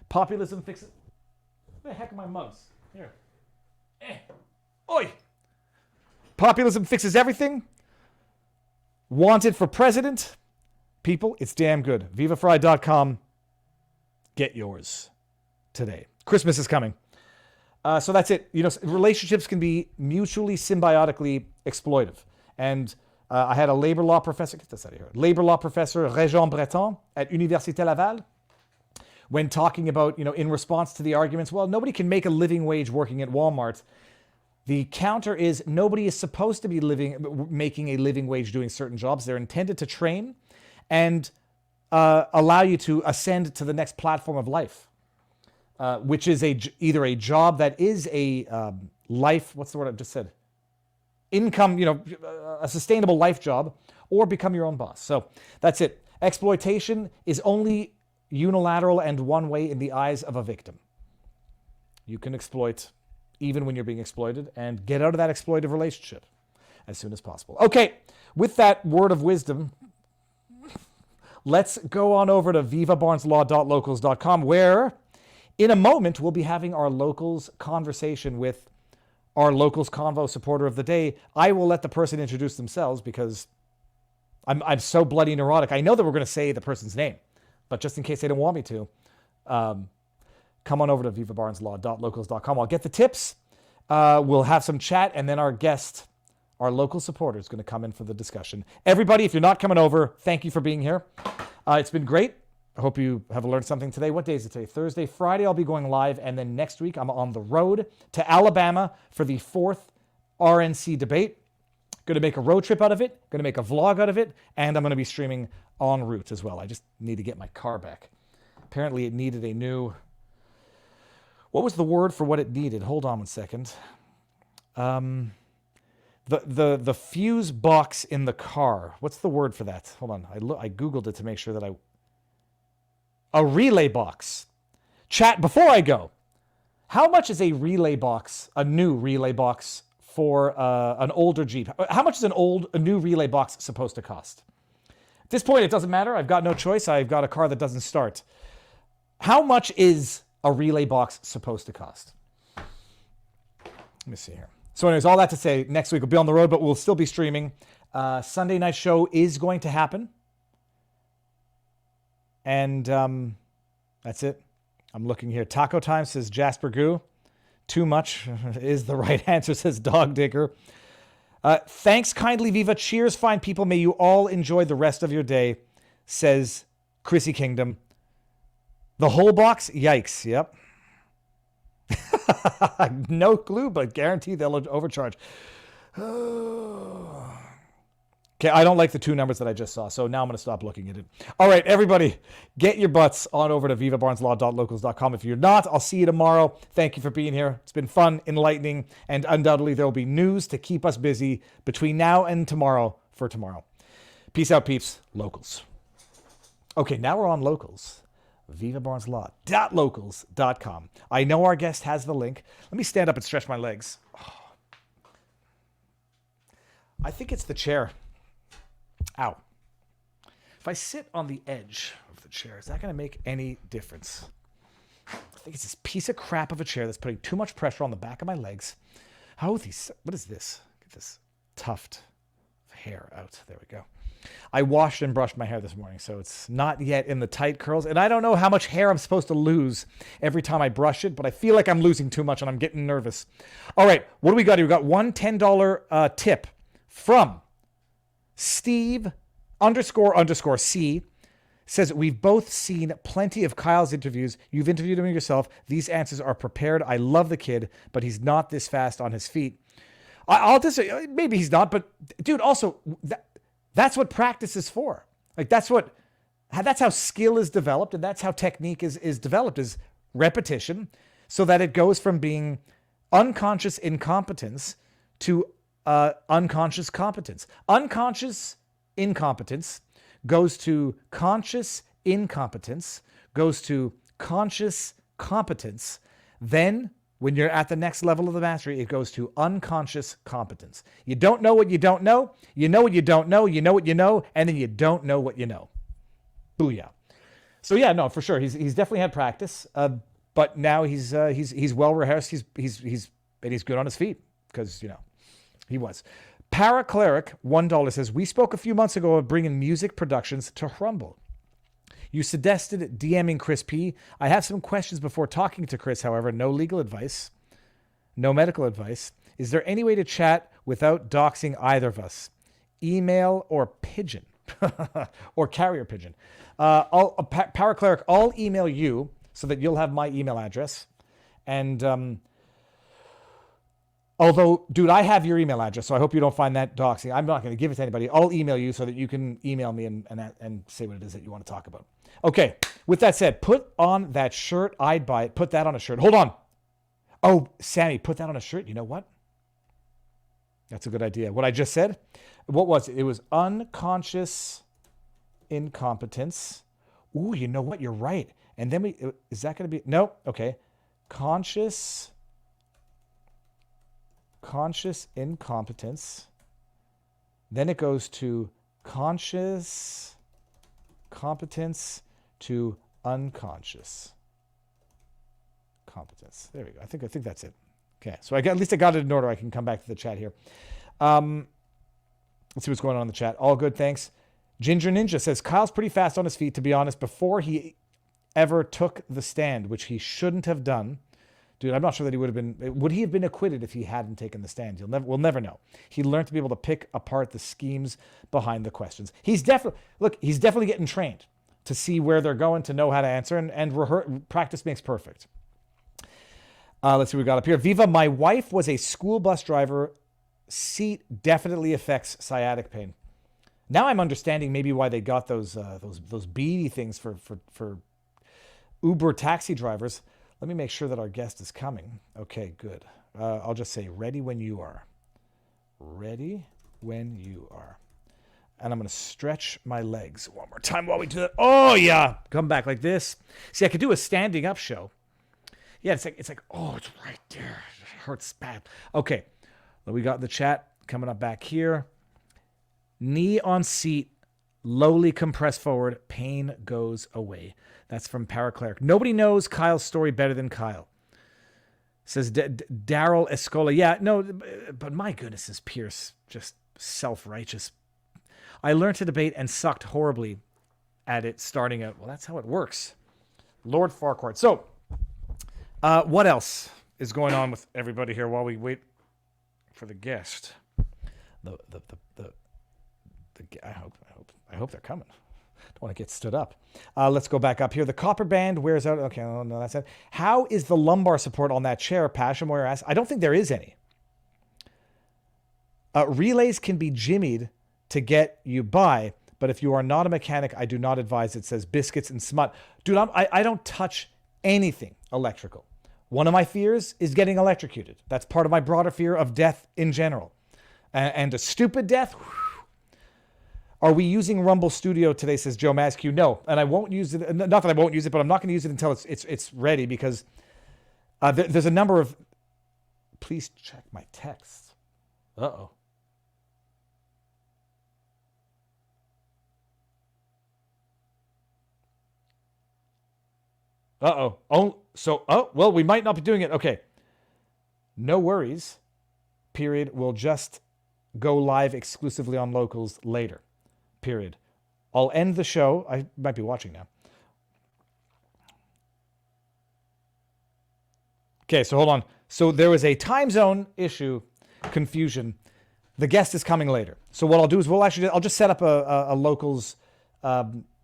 Populism fixes... Where the heck are my mugs? Here. Oi! Populism fixes everything. Wanted for president. People, it's damn good. VivaFry.com. Get yours today. Christmas is coming. So that's it. Relationships can be mutually symbiotically exploitive. And I had a labor law professor, get this out of here, labor law professor, Régent Breton at Université Laval, when talking about, in response to the arguments, well, nobody can make a living wage working at Walmart. The counter is nobody is supposed to be making a living wage doing certain jobs. They're intended to train and allow you to ascend to the next platform of life, which is either a job that is a life, what's the word I just said? Income, a sustainable life job, or become your own boss. So that's it. Exploitation is only unilateral and one way in the eyes of a victim. You can exploit even when you're being exploited and get out of that exploitive relationship as soon as possible. Okay, with that word of wisdom, let's go on over to vivabarneslaw.locals.com, where in a moment we'll be having our locals conversation with our locals convo supporter of the day. I will let the person introduce themselves because I'm so bloody neurotic. I know that we're going to say the person's name, but just in case they don't want me to, come on over to vivabarneslaw.locals.com. I'll get the tips. We'll have some chat, and then our guest, our local supporter, is going to come in for the discussion. Everybody, if you're not coming over, thank you for being here. It's been great. I hope you have learned something today. What day is it today? Thursday. Friday, I'll be going live, and then next week, I'm on the road to Alabama for the 4th RNC debate. Going to make a road trip out of it, going to make a vlog out of it, and I'm going to be streaming en route as well. I just need to get my car back. Apparently, it needed a new... What was the word for what it needed? Hold on one second. The fuse box in the car. What's the word for that? Hold on. I Googled it to make sure that a relay box. Chat, before I go, how much is a relay box, a new relay box for an older Jeep? How much is a new relay box supposed to cost? At this point, it doesn't matter. I've got no choice. I've got a car that doesn't start. How much is a relay box supposed to cost? Let me see here. So anyways, all that to say, next week we'll be on the road, but we'll still be streaming. Sunday night show is going to happen. And that's it. I'm looking here. Taco Time says Jasper Goo. Too much is the right answer, says Dog Digger. Thanks kindly, Viva. Cheers, fine people. May you all enjoy the rest of your day, says Chrissy Kingdom. The whole box? Yikes. Yep. No clue, but guarantee they'll overcharge. Okay, I don't like the two numbers that I just saw, so now I'm going to stop looking at it. All right, everybody, get your butts on over to vivabarneslaw.locals.com. If you're not, I'll see you tomorrow. Thank you for being here. It's been fun, enlightening, and undoubtedly there will be news to keep us busy between now and tomorrow for tomorrow. Peace out, peeps. Locals. Okay, now we're on locals. vivabarneslaw.locals.com. I know our guest has the link. Let me stand up and stretch my legs. Oh. I think it's the chair. Ow. If I sit on the edge of the chair, is that going to make any difference? I think it's this piece of crap of a chair that's putting too much pressure on the back of my legs. What is this? Get this tuft of hair out. There we go. I washed and brushed my hair this morning, so it's not yet in the tight curls. And I don't know how much hair I'm supposed to lose every time I brush it, but I feel like I'm losing too much and I'm getting nervous. All right, what do we got here? We got one $10 tip from Steve __C. Says, we've both seen plenty of Kyle's interviews. You've interviewed him yourself. These answers are prepared. I love the kid, but he's not this fast on his feet. I'll just say, maybe he's not, but dude, also, that's what practice is for. Like that's how skill is developed, and that's how technique is developed, is repetition, so that it goes from being unconscious incompetence to unconscious competence. Unconscious incompetence goes to conscious incompetence, goes to conscious competence. Then, when you're at the next level of the mastery, it goes to unconscious competence. You don't know what you don't know. You know what you don't know. You know what you know. And then you don't know what you know. Booyah. So yeah, no, for sure. He's definitely had practice. But now he's well rehearsed. He's good on his feet because, he was. Paracleric, $1 says, we spoke a few months ago of bringing music productions to Rumble. You suggested DMing Chris P. I have some questions before talking to Chris, however. No legal advice. No medical advice. Is there any way to chat without doxing either of us? Email or pigeon? Or carrier pigeon. Paracleric, I'll email you so that you'll have my email address. And although, dude, I have your email address, so I hope you don't find that doxing. I'm not going to give it to anybody. I'll email you so that you can email me and say what it is that you want to talk about. Okay, with that said, put on that shirt. I'd buy it. Put that on a shirt. Hold on. Oh, Sammy, put that on a shirt. You know what? That's a good idea. What I just said, what was it? It was unconscious incompetence. Ooh, you know what? You're right. And then is that going to be, no, okay. Conscious incompetence. Then it goes to conscious competence to unconscious competence. There we go. I think that's it. Okay, so at least I got it in order. I can come back to the chat here. Let's see what's going on in the chat. All good, thanks. Ginger Ninja says, Kyle's pretty fast on his feet, to be honest, before he ever took the stand, which he shouldn't have done. Dude, I'm not sure that he would he have been acquitted if he hadn't taken the stand? We'll never know. He learned to be able to pick apart the schemes behind the questions. He's definitely getting trained to see where they're going, to know how to answer, and practice makes perfect. Let's see what we got up here. Viva, my wife was a school bus driver. Seat definitely affects sciatic pain. Now I'm understanding maybe why they got those beady things for Uber taxi drivers. Let me make sure that our guest is coming. Okay, good. I'll just say ready when you are. Ready when you are. And I'm going to stretch my legs one more time while we do that. Oh, yeah. Come back like this. See, I could do a standing up show. Yeah, it's like, oh, it's right there. It hurts bad. Okay. Well, we got the chat coming up back here. Knee on seat, lowly compress forward, pain goes away. That's from Paracleric. Nobody knows Kyle's story better than Kyle. Says Daryl Escola. Yeah, no, but my goodness, is Pierce just self-righteous. I learned to debate and sucked horribly at it starting out. Well, that's how it works. Lord Farquhar. So, what else is going on with everybody here while we wait for the guest? I hope they're coming. Don't want to get stood up. Let's go back up here. The copper band wears out. Okay, oh, no, that's it. How is the lumbar support on that chair? Passion Warrior asks. I don't think there is any. Relays can be jimmied to get you by, but if you are not a mechanic, I do not advise it. Says biscuits and smut. Dude, I don't touch anything electrical. One of my fears is getting electrocuted. That's part of my broader fear of death in general. And a stupid death. Whew. Are we using Rumble Studio today, says Joe Mascu? No, and I won't use it. Not that I won't use it, but I'm not going to use it until it's ready, because there's a number of... Please check my text. Uh-oh. Well, we might not be doing it. Okay. No worries. Period. We'll just go live exclusively on locals later. Period. I'll end the show. I might be watching now. Okay, so hold on. So there was a time zone issue, confusion. The guest is coming later. So what I'll do is I'll just set up a locals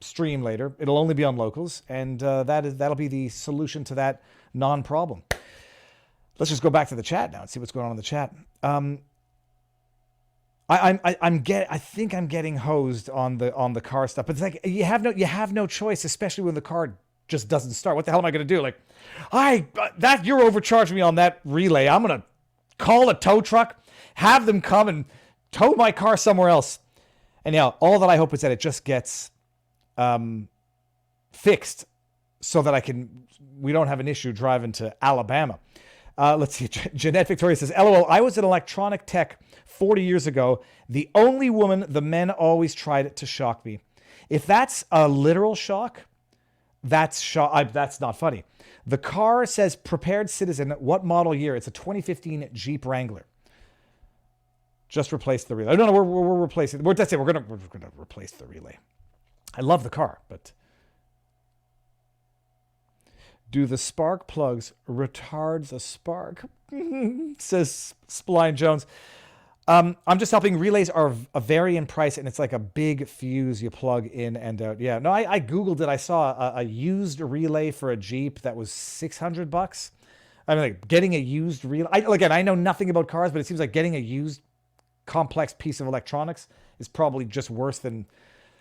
stream later. It'll only be on locals, and that'll be the solution to that non-problem. Let's just go back to the chat now and see what's going on in the chat. I think I'm getting hosed on the car stuff, but it's like you have no choice, especially when the car just doesn't start. What the hell am I going to do? Like, you're overcharging me on that relay. I'm going to call a tow truck, have them come and tow my car somewhere else. And yeah, all that I hope is that it just gets fixed so that we don't have an issue driving to Alabama. Let's see. Jeanette Victoria says, LOL, I was an electronic tech 40 years ago. The only woman the men always tried to shock me. If that's a literal shock, that's not funny. The car says prepared citizen. What model year? It's a 2015 Jeep Wrangler. Just replace the relay. No, we're replacing. That's it. We're gonna replace the relay. I love the car, but do the spark plugs retards a spark? Says Spline Jones. I'm just helping. Relays are a vary in price, and it's like a big fuse you plug in and out. Yeah, no, I Googled it. I saw a used relay for a Jeep that was $600. I mean, like getting a used relay. Again, I know nothing about cars, but it seems like getting a used complex piece of electronics is probably just worse than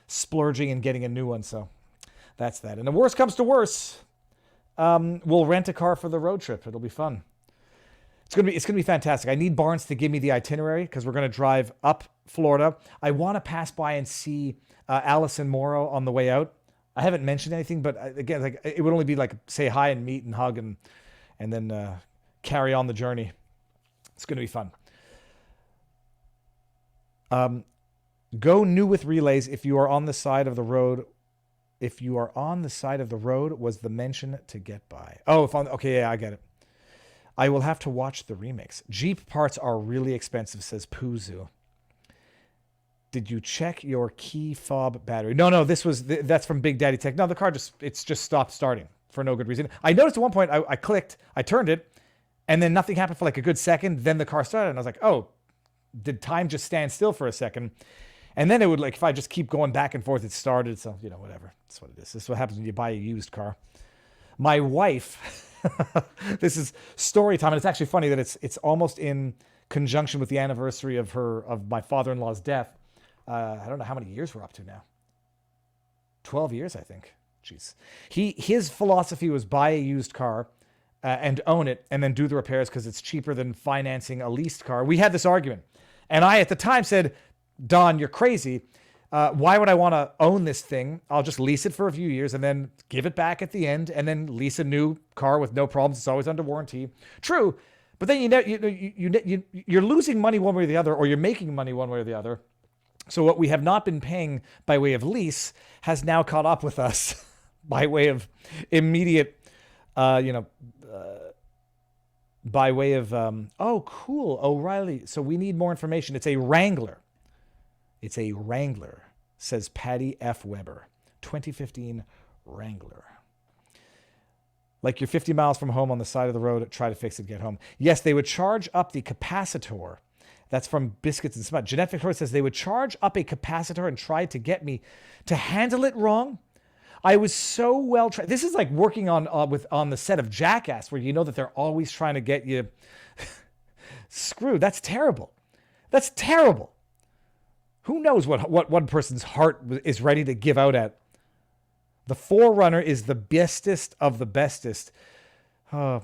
splurging and getting a new one. So that's that. And the worst comes to worse, we'll rent a car for the road trip. It'll be fun. It's gonna be fantastic. I need Barnes to give me the itinerary because we're gonna drive up Florida. I want to pass by and see Allison Morrow on the way out. I haven't mentioned anything, but again, like it would only be like say hi and meet and hug and then carry on the journey. It's going to be fun. Go new with relays if you are on the side of the road. If you are on the side of the road was the mention to get by. Oh, okay, yeah, I get it. I will have to watch the remix. Jeep parts are really expensive, says Puzu. Did you check your key fob battery? No, that's from Big Daddy Tech. No, the car just stopped starting for no good reason. I noticed at one point I clicked, I turned it, and then nothing happened for like a good second. Then the car started, and I was like, oh, did time just stand still for a second? And then it would, like, if I just keep going back and forth, it started. So, whatever. That's what it is. This is what happens when you buy a used car. My wife, this is story time, and it's actually funny that it's almost in conjunction with the anniversary of my father-in-law's death. I don't know how many years we're up to now. 12 years, I think. Jeez. His philosophy was buy a used car and own it and then do the repairs because it's cheaper than financing a leased car. We had this argument. And I, at the time, said, Don, you're crazy. Why would I want to own this thing? I'll just lease it for a few years and then give it back at the end and then lease a new car with no problems. It's always under warranty. True. But then you're losing money one way or the other, or you're making money one way or the other. So what we have not been paying by way of lease has now caught up with us by way of immediate, by way of, oh, cool, O'Reilly. So we need more information. It's a Wrangler. It's a Wrangler, says Patty F. Weber. 2015 Wrangler. Like you're 50 miles from home on the side of the road, try to fix it, get home. Yes, they would charge up the capacitor. That's from Biscuits and Smut. Jeanette Victoria says they would charge up a capacitor and try to get me to handle it wrong. I was so well trained. This is like working on the set of Jackass, where you know that they're always trying to get you screwed. That's terrible. That's terrible. Who knows what one person's heart is ready to give out at? The Forerunner is the bestest of the bestest. And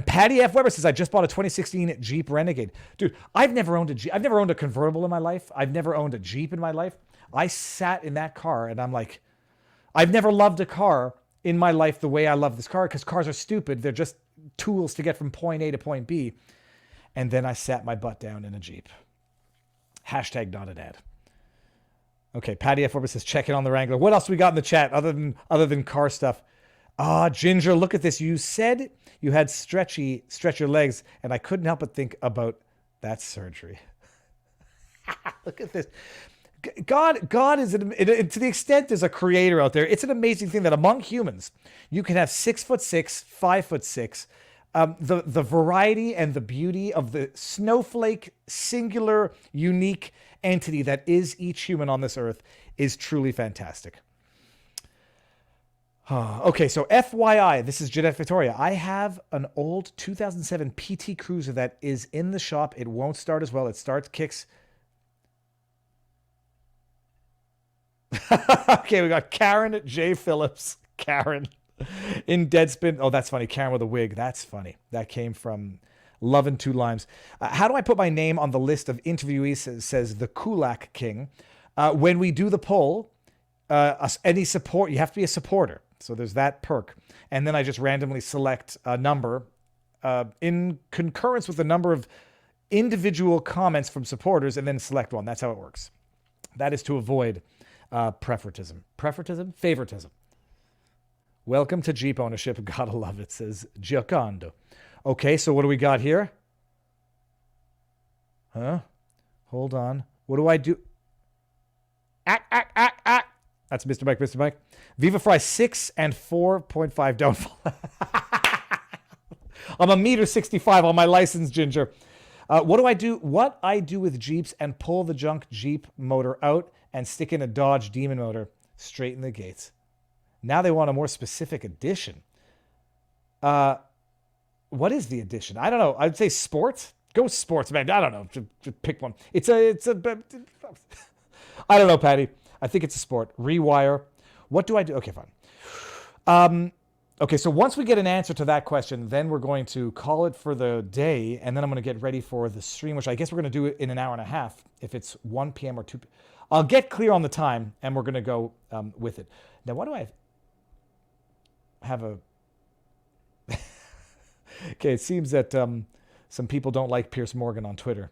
Patty F. Weber says, I just bought a 2016 Jeep Renegade. Dude, I've never owned a Jeep. I've never owned a convertible in my life. I've never owned a Jeep in my life. I sat in that car and I'm like, I've never loved a car in my life the way I love this car, because cars are stupid. They're just tools to get from point A to point B. And then I sat my butt down in a Jeep. Hashtag not an ad. Okay, Patty F. Weber says, check it on the Wrangler. What else we got in the chat other than car stuff? Ginger, look at this. You said you had stretch your legs, and I couldn't help but think about that surgery. Look at this. God is, to the extent there's a creator out there, it's an amazing thing that among humans, you can have 6'6", 5'6". The variety and the beauty of the snowflake, singular, unique entity that is each human on this earth is truly fantastic. Okay, so FYI, this is Jeanette Victoria. I have an old 2007 PT Cruiser that is in the shop. It won't start as well. It starts, kicks. Okay, we got Karen J. Phillips. Karen in Deadspin. Oh, that's funny. Karen with a wig. That's funny. That came from Love and Two Limes. How do I put my name on the list of interviewees, says the Kulak King. When we do the poll, any support, you have to be a supporter. So there's that perk. And then I just randomly select a number in concurrence with the number of individual comments from supporters and then select one. That's how it works. That is to avoid favoritism. Welcome to Jeep ownership. Gotta love it, says Giocondo. Okay, so what do we got here? Hold on. What do I do? That's Mr. Mike. Viva Fry 6 and 4.5. Don't fall. I'm a meter 65 on my license, Ginger. What do I do? What I do with Jeeps and pull the junk Jeep motor out and stick in a Dodge Demon motor straight in the gates. Now they want a more specific edition. What is the edition? I don't know. I'd say sports. Go sports, man. I don't know. Just pick one. It's a. I don't know, Patty. I think it's a sport. Rewire. What do I do? Okay, fine. Okay, so once we get an answer to that question, then we're going to call it for the day, and then I'm going to get ready for the stream, which I guess we're going to do it in an hour and a half, if it's 1 p.m. or 2 p.m. I'll get clear on the time, and we're going to go with it. Now, why do I have a... Okay, it seems that some people don't like Piers Morgan on Twitter.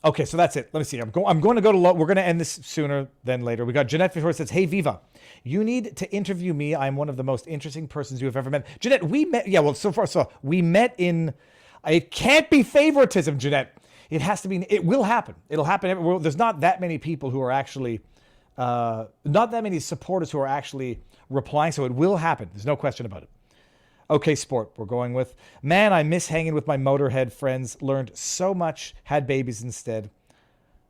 Okay, so that's it. Let me see. I'm going to go to we're going to end this sooner than later. We got Jeanette Victoria says, "Hey Viva, you need to interview me. I'm one of the most interesting persons you have ever met." Jeanette, we met. Yeah, well, so we met in. It can't be favoritism, Jeanette. It has to be. It will happen. It'll happen. There's not that many people who are actually, not that many supporters who are actually replying. So it will happen. There's no question about it. Okay, sport, we're going with. Man, I miss hanging with my Motorhead friends. Learned so much. Had babies instead.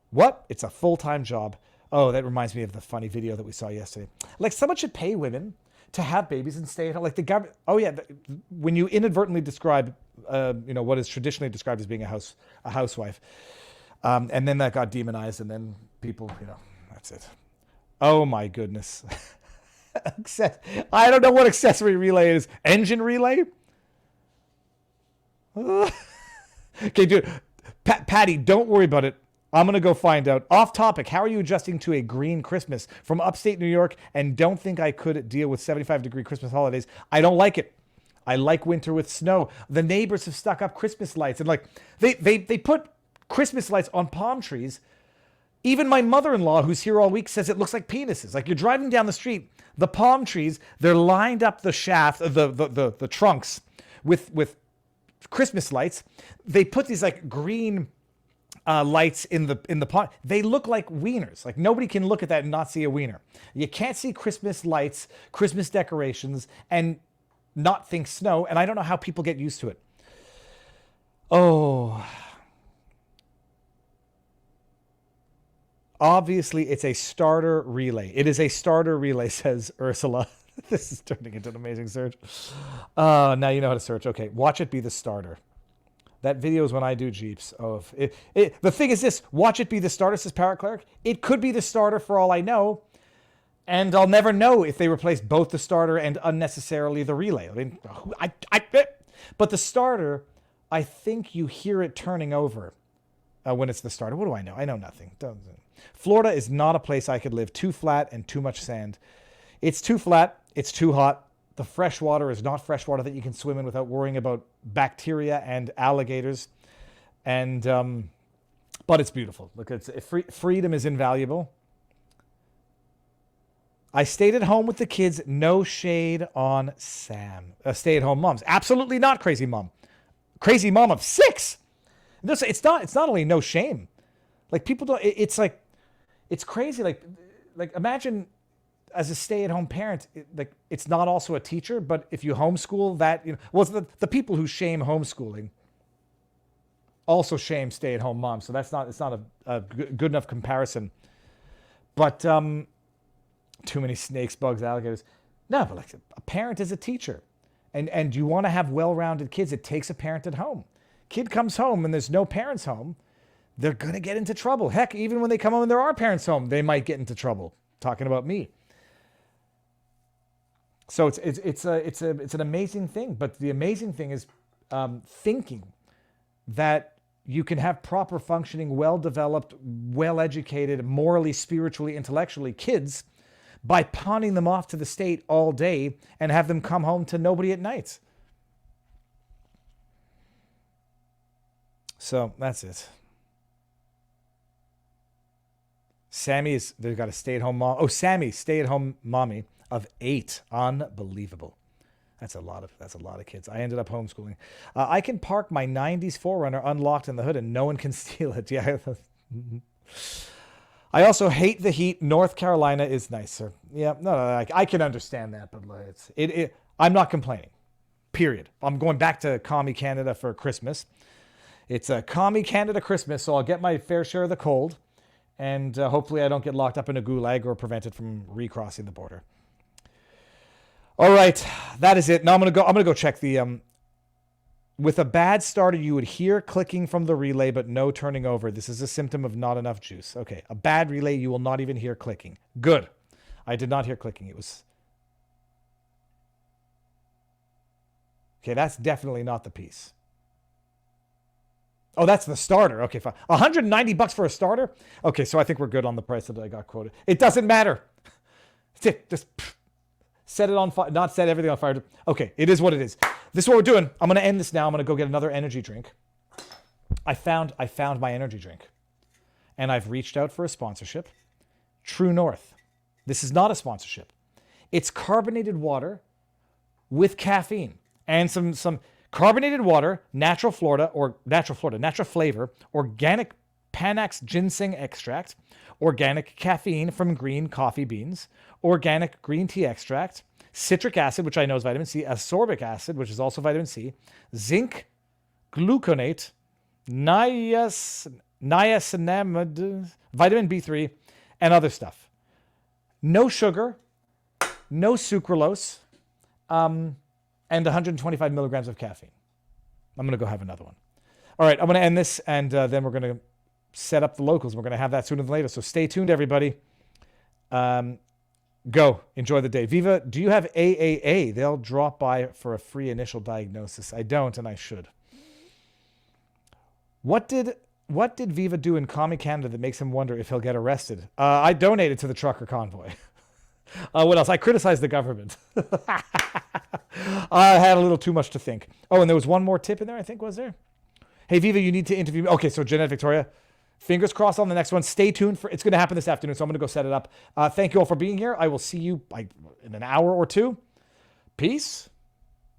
What? It's a full-time job. Oh, that reminds me of the funny video that we saw yesterday. Like, someone should pay women to have babies and stay at home. Like the government. Oh yeah, when you inadvertently describe, what is traditionally described as being a housewife, and then that got demonized, and then people, that's it. Oh my goodness. I don't know what accessory relay is. Engine relay? Okay, dude. Patty, don't worry about it. I'm going to go find out. Off topic, how are you adjusting to a green Christmas from upstate New York? And don't think I could deal with 75-degree Christmas holidays. I don't like it. I like winter with snow. The neighbors have stuck up Christmas lights. And like, they put Christmas lights on palm trees. Even my mother-in-law, who's here all week, says it looks like penises. Like, you're driving down the street, the palm trees, they're lined up the shaft, the trunks with Christmas lights. They put these like green lights in the pond. They look like wieners. Like, nobody can look at that and not see a wiener. You can't see Christmas lights, Christmas decorations, and not think snow. And I don't know how people get used to it. Oh. Obviously, it's a starter relay. It is a starter relay, says Ursula. This is turning into an amazing search. Now you know how to search. Okay, watch it be the starter. That video is when I do Jeeps. Oh, the thing is this. Watch it be the starter, says Parrot Cleric. It could be the starter for all I know. And I'll never know if they replace both the starter and unnecessarily the relay. I mean, but the starter, I think you hear it turning over when it's the starter. What do I know? I know nothing. Florida is not a place I could live. Too flat and too much sand. It's too flat. It's too hot. The fresh water is not fresh water that you can swim in without worrying about bacteria and alligators. And but it's beautiful. Look, freedom is invaluable. I stayed at home with the kids. No shade on Sam. Stay-at-home moms. Absolutely not, crazy mom. Crazy mom of 6. It's not only no shame. Like, people don't. It's like, it's crazy. Like imagine as a stay-at-home parent, it's not also a teacher, but if you homeschool that, well, it's the people who shame homeschooling also shame stay-at-home moms. So it's not a good enough comparison. But too many snakes, bugs, alligators. No, but like, a parent is a teacher, and you want to have well-rounded kids. It takes a parent at home. Kid comes home and there's no parents home, they're going to get into trouble. Heck, even when they come home and there are parents home, they might get into trouble. Talking about me. So it's an amazing thing. But the amazing thing is thinking that you can have proper functioning, well-developed, well-educated, morally, spiritually, intellectually kids by pawning them off to the state all day and have them come home to nobody at night. So that's it. They've got a stay-at-home mom. Oh, Sammy, stay-at-home mommy of 8. Unbelievable. That's a lot of kids. I ended up homeschooling. I can park my 90s 4Runner unlocked in the hood and no one can steal it. Yeah. I also hate the heat. North Carolina is nicer. Yeah, no, I can understand that, but I'm not complaining. Period. I'm going back to commie Canada for Christmas. It's a commie Canada Christmas, so I'll get my fair share of the cold. And hopefully I don't get locked up in a gulag or prevented from recrossing the border. All right, that is it. Now I'm gonna go check the. With a bad starter, you would hear clicking from the relay, but no turning over. This is a symptom of not enough juice. Okay, a bad relay, you will not even hear clicking. Good. I did not hear clicking. It was. Okay, that's definitely not the piece. Oh, that's the starter. Okay, fine. $190 for a starter? Okay, so I think we're good on the price that I got quoted. It doesn't matter. Just set it on fire. Not set everything on fire. Okay, it is what it is. This is what we're doing. I'm going to end this now. I'm going to go get another energy drink. I found my energy drink. And I've reached out for a sponsorship. True North. This is not a sponsorship. It's carbonated water with caffeine and some carbonated water, natural flavor, organic Panax ginseng extract, organic caffeine from green coffee beans, organic green tea extract, citric acid, which I know is vitamin C, ascorbic acid, which is also vitamin C, zinc, gluconate, niacinamide, vitamin B3, and other stuff. No sugar, no sucralose, and 125 milligrams of caffeine. I'm going to go have another one. All right, I'm going to end this, and then we're going to set up the locals. We're going to have that sooner than later, so stay tuned, everybody. Go. Enjoy the day. Viva, do you have AAA? They'll drop by for a free initial diagnosis. I don't, and I should. What did Viva do in Commie Canada that makes him wonder if he'll get arrested? I donated to the trucker convoy. What else? I criticized the government. I had a little too much to think. Oh, and there was one more tip in there, I think, was there? Hey, Viva, you need to interview me. Okay, so Jeanette Victoria, fingers crossed on the next one. Stay tuned for it's going to happen this afternoon, so I'm going to go set it up. Thank you all for being here. I will see you in an hour or two. Peace.